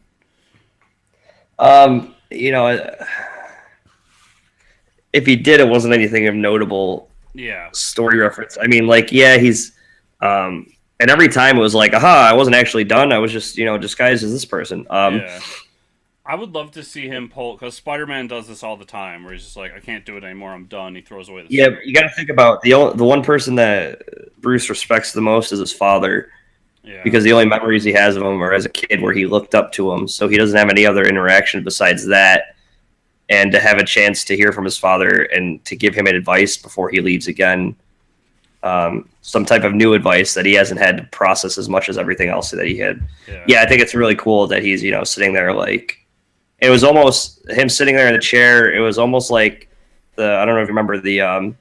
You know, if he did, it wasn't anything of notable story reference. I mean, like, yeah, he's and every time it was like, aha, I wasn't actually done. I was just, disguised as this person. Yeah. I would love to see him pull, because Spider-Man does this all the time, where he's just like, I can't do it anymore, I'm done. He throws away the suit. You got to think about the one person that Bruce respects the most is his father. Yeah. Because the only memories he has of him are as a kid where he looked up to him, so he doesn't have any other interaction besides that. And to have a chance to hear from his father and to give him advice before he leaves again, some type of new advice that he hasn't had to process as much as everything else that he had. Yeah, I think it's really cool that he's, sitting there like, it was almost him sitting there in the chair. It was almost like I don't know if you remember the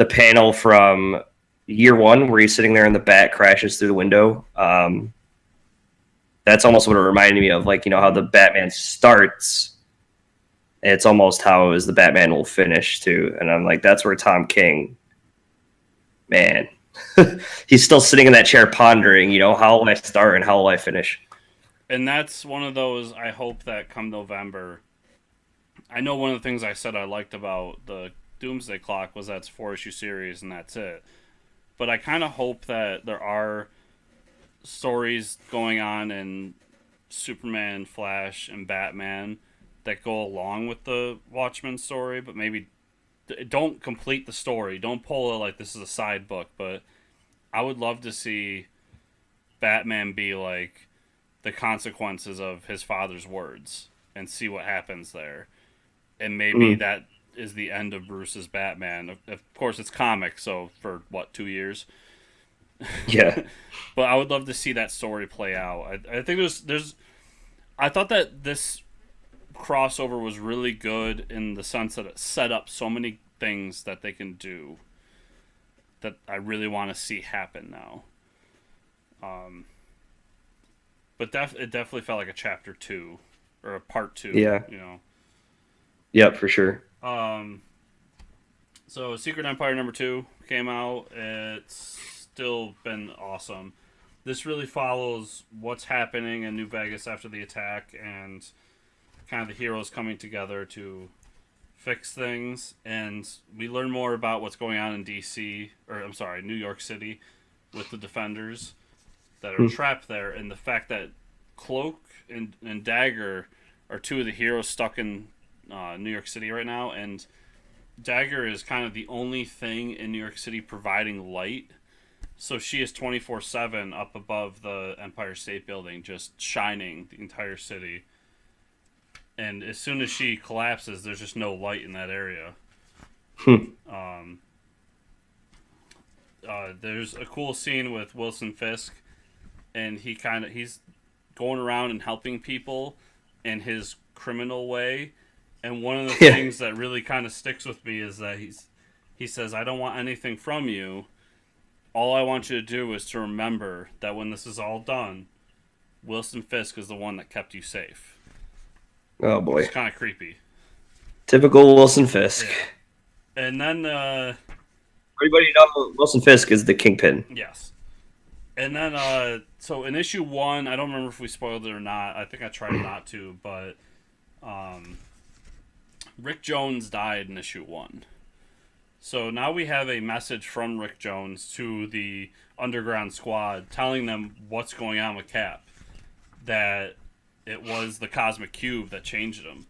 panel from Year One where he's sitting there and the bat crashes through the window. That's almost what it reminded me of, like, how the Batman starts. It's almost how the Batman will finish too. And I'm like, that's where Tom King, man, he's still sitting in that chair pondering, how will I start and how will I finish? And that's one of those, I hope that come November. I know one of the things I said I liked about the Doomsday Clock was that it's a 4-issue series and that's it. But I kind of hope that there are stories going on in Superman, Flash, and Batman that go along with the Watchmen story, but maybe don't complete the story. Don't pull it like this is a side book, but I would love to see Batman be like the consequences of his father's words and see what happens there. And maybe that is the end of Bruce's Batman. Of course, it's comic, so for, 2 years? Yeah. But I would love to see that story play out. I think there's... I thought that this crossover was really good in the sense that it set up so many things that they can do that I really want to see happen now. But it definitely felt like a chapter 2 or a part 2. Yeah. Yep, for sure. So Secret Empire number 2 came out. It's still been awesome. This really follows what's happening in New Vegas after the attack and kind of the heroes coming together to fix things. And we learn more about what's going on in New York City with the Defenders that are trapped there, and the fact that Cloak and Dagger are two of the heroes stuck in New York City right now, and Dagger is kind of the only thing in New York City providing light. So she is 24/7 up above the Empire State Building, just shining the entire city. And as soon as she collapses, there's just no light in that area. There's a cool scene with Wilson Fisk, and he's going around and helping people in his criminal way. And one of the things that really kind of sticks with me is that he says, "I don't want anything from you. All I want you to do is to remember that when this is all done, Wilson Fisk is the one that kept you safe." Oh boy, it's kind of creepy. Typical Wilson Fisk. Yeah. And then everybody knows Wilson Fisk is the Kingpin. Yes. And then so in issue 1, I don't remember if we spoiled it or not. I think I tried not to, but Rick Jones died in issue 1. So now we have a message from Rick Jones to the Underground Squad telling them what's going on with Cap. That it was the Cosmic Cube that changed him.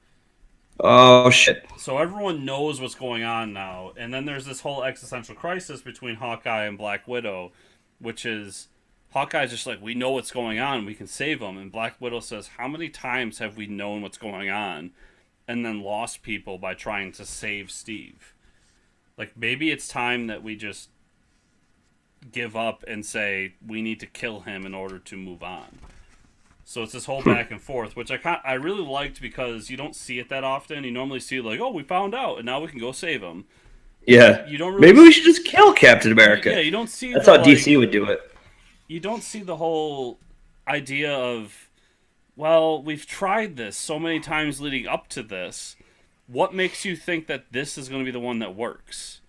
Oh, shit. So everyone knows what's going on now. And then there's this whole existential crisis between Hawkeye and Black Widow, which is, Hawkeye's just like, we know what's going on, we can save him. And Black Widow says, how many times have we known what's going on and then lost people by trying to save Steve? Like, maybe it's time that we just give up and say we need to kill him in order to move on. So it's this whole back and forth, which I really liked because you don't see it that often. You normally see like, oh, we found out and now we can go save him. Yeah. You don't really maybe we should just kill Captain America. Yeah, you don't see. That's how DC would do it. You don't see the whole idea of, well, we've tried this so many times leading up to this. What makes you think that this is going to be the one that works?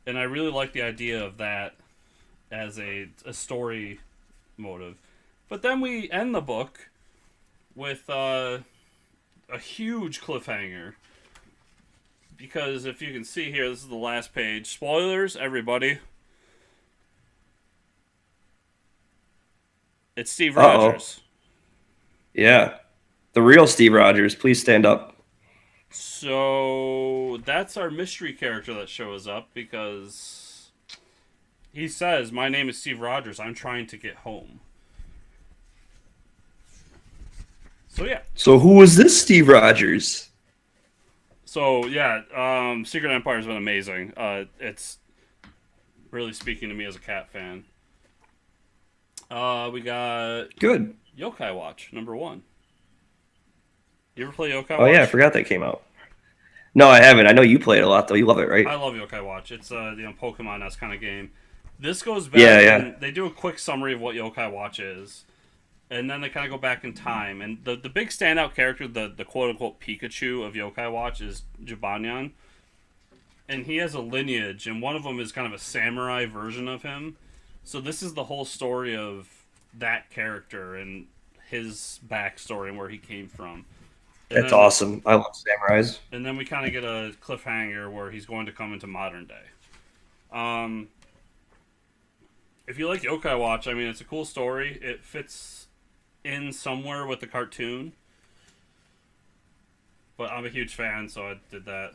And I really like the idea of that as a story motive. But then we end the book with a huge cliffhanger. Because if you can see here, this is the last page. Spoilers, everybody. It's Steve Rogers. Yeah. The real Steve Rogers. Please stand up. So that's our mystery character that shows up because he says, my name is Steve Rogers. I'm trying to get home. So yeah. So who was this Steve Rogers? So yeah, Secret Empire's been amazing. It's really speaking to me as a cat fan. We got Good. Yokai Watch #1. You ever play Yokai Watch? Oh yeah, I forgot that came out. No, I haven't. I know you play it a lot though. You love it, right? I love Yokai Watch. It's Pokemon-esque kind of game. This goes back. And they do a quick summary of what Yokai Watch is. And then they kind of go back in time. And the big standout character, the quote-unquote Pikachu of Yokai Watch is Jibanyan. And he has a lineage, and one of them is kind of a samurai version of him. So this is the whole story of that character and his backstory and where he came from. And That's awesome. I love samurais. And then we kind of get a cliffhanger where he's going to come into modern day. If you like Yokai Watch, I mean, it's a cool story. It fits in somewhere with the cartoon, but I'm a huge fan, so I did that.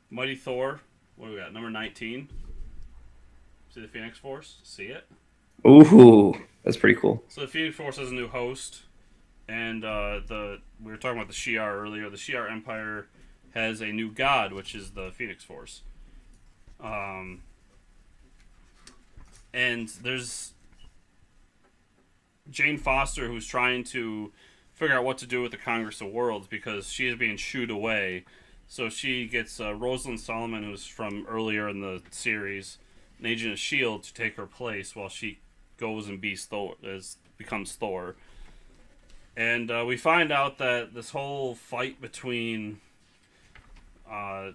Mighty Thor, what do we got? Number 19. See the Phoenix Force? See it? Ooh, that's pretty cool. So the Phoenix Force has a new host, and we were talking about the Shi'ar earlier. The Shi'ar Empire has a new god, which is the Phoenix Force. And there's Jane Foster, who's trying to figure out what to do with the Congress of Worlds because she is being shooed away. So she gets Rosalind Solomon, who's from earlier in the series, an agent of S.H.I.E.L.D., to take her place while she goes and becomes Thor. And we find out that this whole fight between the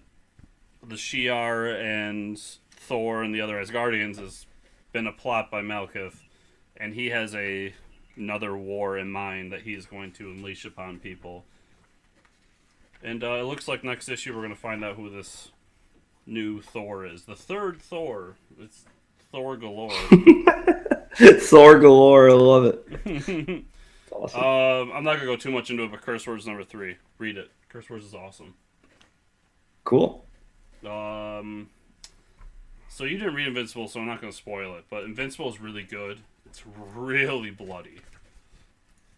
Shi'ar and Thor and the other Asgardians has been a plot by Malekith. And he has another war in mind that he is going to unleash upon people. And it looks like next issue we're going to find out who this new Thor is. The third Thor. It's Thor galore. Thor galore. I love it. Awesome. I'm not going to go too much into it, but Curse Words #3. Read it. Curse Words is awesome. Cool. So you didn't read Invincible, so I'm not going to spoil it. But Invincible is really good. It's really bloody.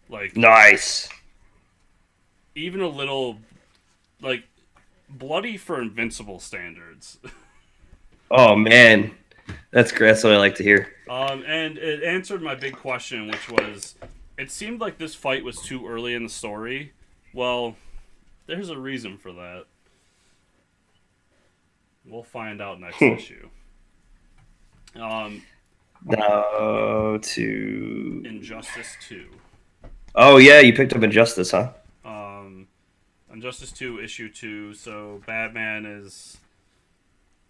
Like, nice. Even a little, like, bloody for Invincible standards. Oh man, that's great. That's what I like to hear. And it answered my big question, which was, it seemed like this fight was too early in the story. Well, there's a reason for that. We'll find out next issue. Now to Injustice 2. Oh yeah, you picked up Injustice, huh? Injustice 2, issue 2. So Batman is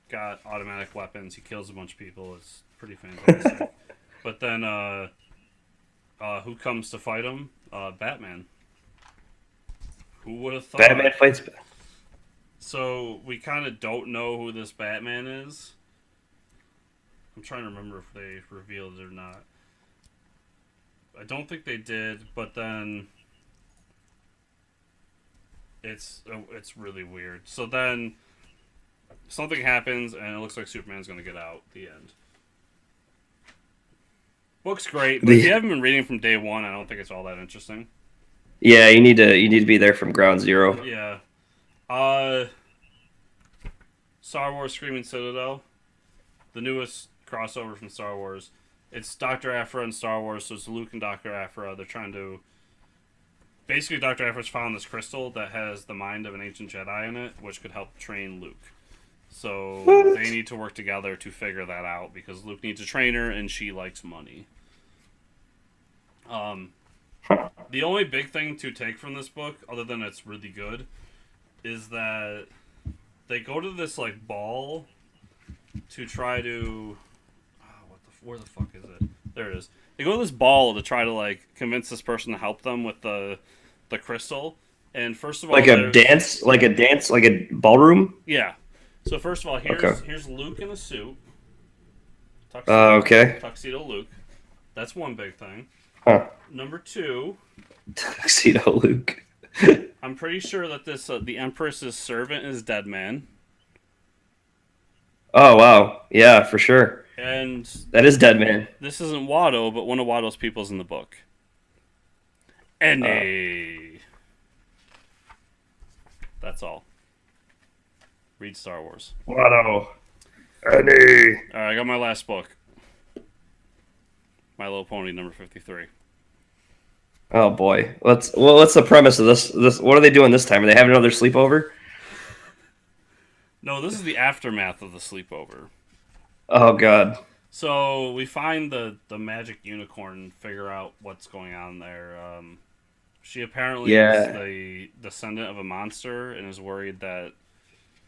got automatic weapons. He kills a bunch of people. It's pretty fantastic. But then, who comes to fight him? Batman. Who would have thought? Batman fights. So we kind of don't know who this Batman is. I'm trying to remember if they revealed it or not. I don't think they did, but then it's really weird. So then something happens, and it looks like Superman's going to get out. The end. Book's great, but if you haven't been reading from day one, I don't think it's all that interesting. Yeah, you need to be there from ground zero. Yeah. Star Wars Screaming Citadel, the newest crossover from Star Wars. It's Dr. Aphra and Star Wars, so it's Luke and Dr. Aphra. They're trying to... Basically, Dr. Aphra's found this crystal that has the mind of an ancient Jedi in it, which could help train Luke. So they need to work together to figure that out, because Luke needs a trainer, and she likes money. The only big thing to take from this book, other than it's really good, is that they go to this like ball to try to where the fuck is it? There it is. They go to this ball to try to like convince this person to help them with the crystal. And first of all, like a dance, like a ballroom. Yeah. So first of all, here's Luke in a suit. Tuxedo Luke. That's one big thing. Huh. Number 2, Tuxedo Luke. I'm pretty sure that this the Empress's servant is Dead Man. Oh wow, yeah, for sure. And that is Dead Man. This isn't Watto, but one of Watto's people's in the book. That's all. Read Star Wars. Watto. Alright, I got my last book. My Little Pony number 53. Oh boy, what's the premise of this? What are they doing this time? Are they having another sleepover? No, this is the aftermath of the sleepover. Oh god. So we find the magic unicorn, figure out what's going on there. She apparently is the descendant of a monster and is worried that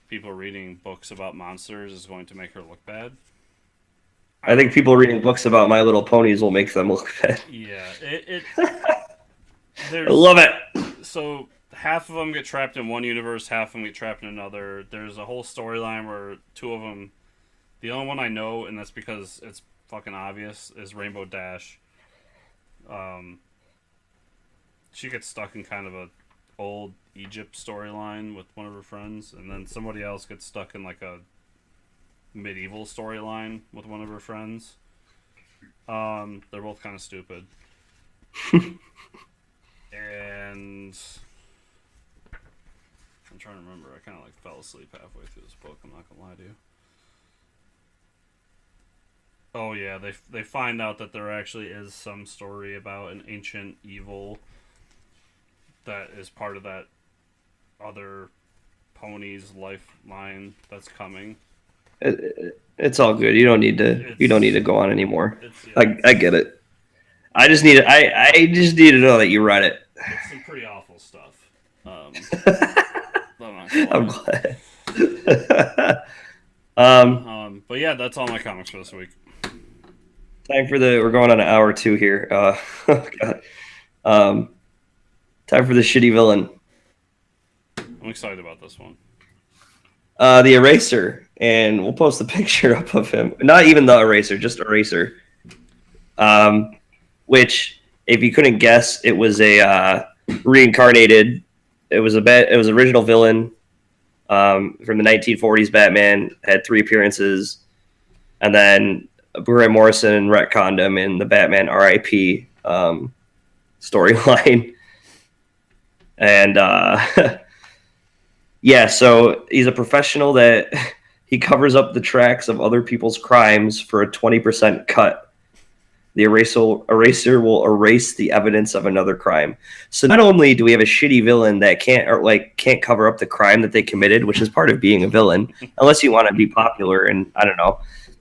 people reading books about monsters is going to make her look bad. I think people reading books about My Little Ponies will make them look bad. Yeah, I love it. So half of them get trapped in one universe, half of them get trapped in another. There's a whole storyline where two of them, the only one I know, and that's because it's fucking obvious, is Rainbow Dash. She gets stuck in kind of a old Egypt storyline with one of her friends, and then somebody else gets stuck in like a medieval storyline with one of her friends. They're both kind of stupid. And I'm trying to remember. I kind of like fell asleep halfway through this book. I'm not gonna lie to you. Oh yeah, they find out that there actually is some story about an ancient evil that is part of that other pony's lifeline that's coming. It's all good. You don't need to go on anymore. I get it. I just need to know that you read it. It's some pretty awful stuff. I'm glad. But yeah, that's all my comics for this week. We're going on an hour 2 here. God. Time for the shitty villain. I'm excited about this one. The Eraser, and we'll post a picture up of him. Not even the Eraser, just Eraser. Which, if you couldn't guess, it was a reincarnated. It was original villain from the 1940s. Batman had 3 appearances, and then Grant Morrison retconned him in the Batman R.I.P. Storyline. And yeah, so he's a professional that he covers up the tracks of other people's crimes for a 20% cut. The eraser will erase the evidence of another crime. So not only do we have a shitty villain that can't cover up the crime that they committed, which is part of being a villain, unless you want to be popular, and I don't know.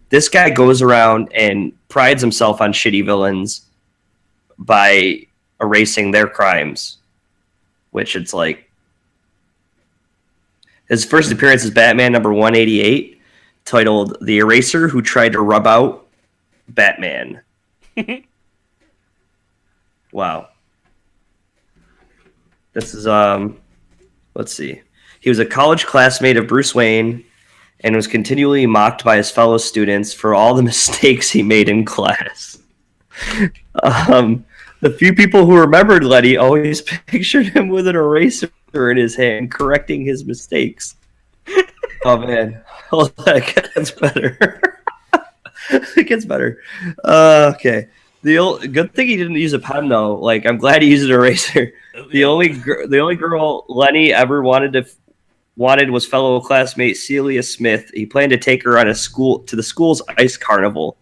This guy goes around and prides himself on shitty villains by erasing their crimes, which it's like his first appearance is Batman number 188, titled "The Eraser Who Tried to Rub Out Batman." Wow. This is let's see. He was a college classmate of Bruce Wayne and was continually mocked by his fellow students for all the mistakes he made in class. The few people who remembered Letty always pictured him with an eraser in his hand, correcting his mistakes. Oh man, that gets better. It gets better. Okay. Good thing he didn't use a pen though. Like I'm glad he used an eraser. The only girl Lenny ever wanted was fellow classmate Celia Smith. He planned to take her on the school's ice carnival.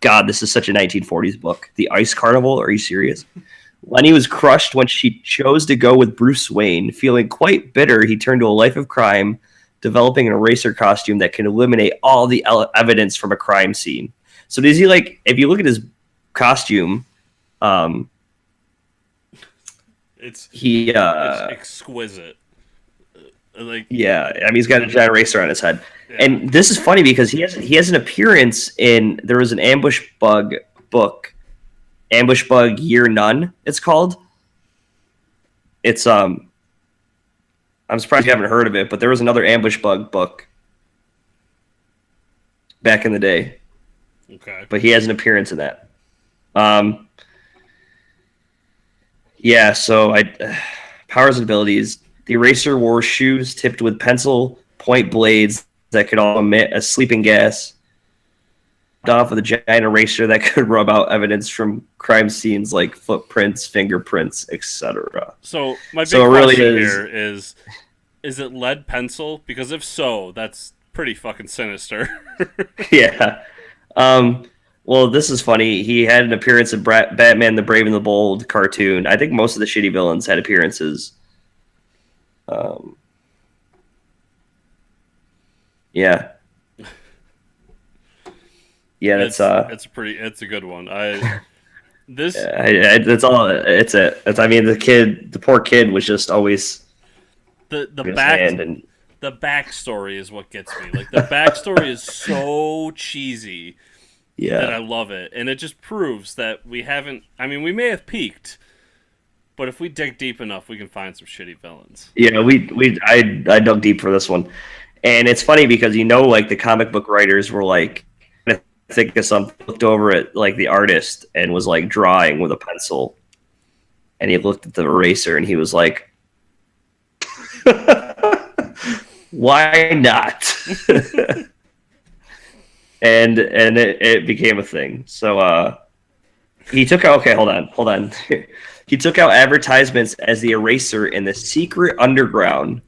God, this is such a 1940s book. The Ice Carnival? Are you serious? Lenny was crushed when she chose to go with Bruce Wayne. Feeling quite bitter, he turned to a life of crime, developing an eraser costume that can eliminate all the evidence from a crime scene. So does he like? If you look at his costume, it's exquisite. Like yeah, I mean he's got a giant eraser on his head. Yeah. And this is funny because he has an appearance in there was an Ambush Bug book, Ambush Bug Year None. It's called. It's I'm surprised you haven't heard of it, but there was another Ambush Bug book back in the day. Okay. But he has an appearance in that. Yeah. So powers and abilities. The eraser wore shoes tipped with pencil point blades that could all emit a sleeping gas, off with a giant eraser that could rub out evidence from crime scenes like footprints, fingerprints, etc. So my big question here is it lead pencil? Because if so, that's pretty fucking sinister. Yeah. Well, this is funny. He had an appearance in Batman the Brave and the Bold cartoon. I think most of the shitty villains had appearances. Yeah. Yeah, it's a good one. That's all. I mean, the poor kid was just always the backstory is what gets me. Like the backstory is so cheesy that I love it, and it just proves that we haven't. I mean, we may have peaked, but if we dig deep enough, we can find some shitty villains. Yeah, I dug deep for this one, and it's funny because like the comic book writers were like. I think something looked over at like the artist and was like drawing with a pencil, and he looked at the eraser and he was like, "Why not?" and it became a thing. So he took out. Okay, hold on. He took out advertisements as the eraser in the Secret Underground.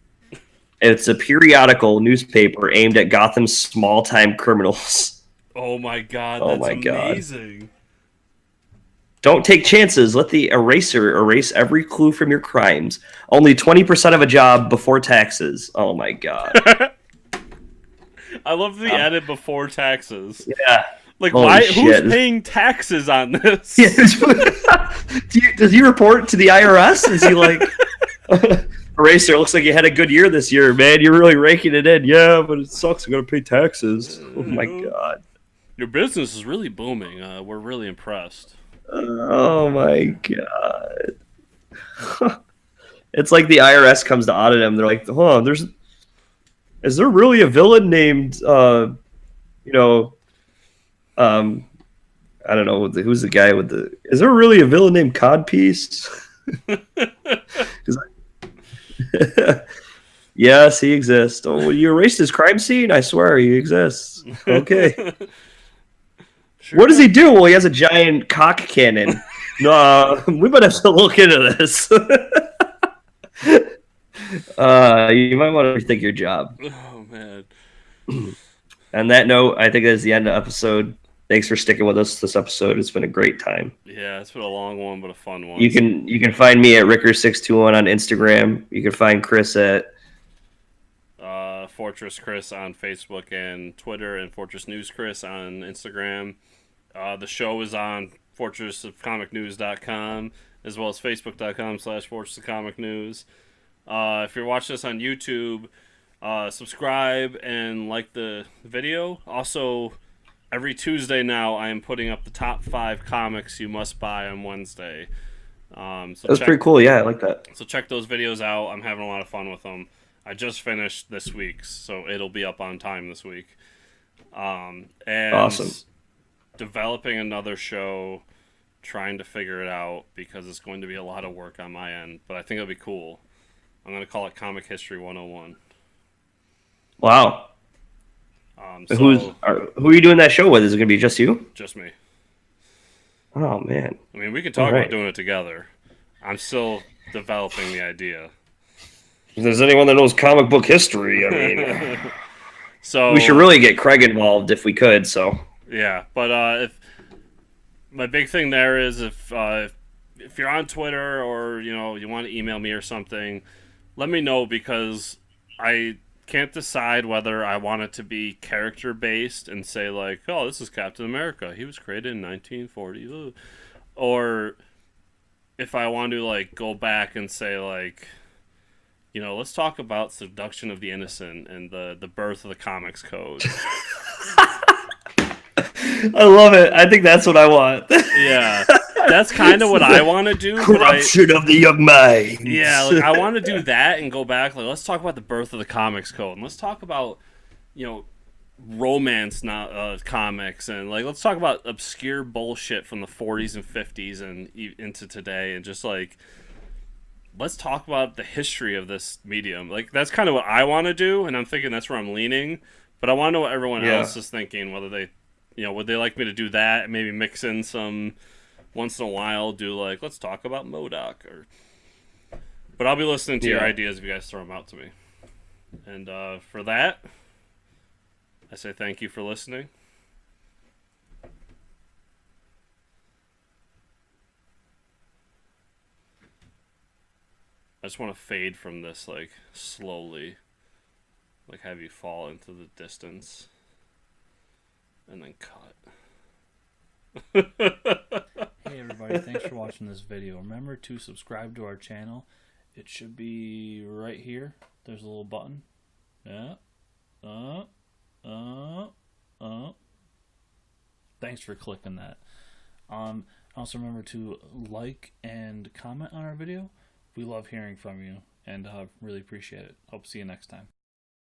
It's a periodical newspaper aimed at Gotham's small-time criminals. Oh my god, that's amazing. God. Don't take chances. Let the eraser erase every clue from your crimes. Only 20% of a job before taxes. Oh my god. I love the added before taxes. Yeah. Like, why? Shit. Who's paying taxes on this? Yeah, does he report to the IRS? Is he like... Eraser, looks like you had a good year this year, man. You're really raking it in. Yeah, but it sucks. I'm going to pay taxes. Oh my god. Your business is really booming. We're really impressed. Oh my god! It's like the IRS comes to audit him. They're like, "Oh, is there really a villain named, I don't know, who's the guy with the? Is there really a villain named Codpiece?" Yes, he exists. Oh, you erased his crime scene? I swear he exists. Okay. Sure. What does he do? Well, he has a giant cock cannon. No, we might have to look into this. You might want to rethink your job. Oh, man. On that note, I think that's the end of the episode. Thanks for sticking with us this episode. It's been a great time. Yeah, it's been a long one, but a fun one. You can find me at Ricker621 on Instagram. You can find Chris at Fortress Chris on Facebook and Twitter, and Fortress News Chris on Instagram. The show is on fortressofcomicnews.com as well as facebook.com/fortressofcomicnews. If you're watching this on YouTube, subscribe and like the video. Also, every Tuesday now I am putting up the top 5 comics you must buy on Wednesday. That's pretty cool. Yeah, I like that. So check those videos out. I'm having a lot of fun with them. I just finished this week's, so it'll be up on time this week. And awesome. Developing another show, trying to figure it out because it's going to be a lot of work on my end, but I think it'll be cool. I'm going to call it Comic History 101. Wow. So who are you doing that show with? Is it going to be just you? Just me. Oh man. I mean, we can talk about doing it together. I'm still developing the idea. If there's anyone that knows comic book history, I mean, so we should really get Craig involved if we could. So yeah, but if my big thing there is if you're on Twitter or you want to email me or something, let me know, because I can't decide whether I want it to be character based and say like, oh, this is Captain America, he was created in 1940, or if I want to like go back and say like, let's talk about seduction of the innocent and the birth of the comics code. I love it. I think that's what I want. Yeah, that's kind of what I want to do. Corruption of the young minds. Yeah, like I want to do that and go back. Like, let's talk about the birth of the comics code, and let's talk about, romance comics, and like let's talk about obscure bullshit from the 40s and 50s and into today, and just like let's talk about the history of this medium. Like that's kind of what I want to do, and I'm thinking that's where I'm leaning. But I want to know what everyone else is thinking. Whether they, would they like me to do that? And maybe mix in some once in a while. Do like let's talk about MODOK or. But I'll be listening to your ideas if you guys throw them out to me. And for that, I say thank you for listening. I just want to fade from this, like, slowly. Like, have you fall into the distance. And then cut. Hey everybody, thanks for watching this video. Remember to subscribe to our channel. It should be right here. There's a little button. Yeah. Thanks for clicking that. Also remember to like and comment on our video. We love hearing from you and really appreciate it. Hope to see you next time.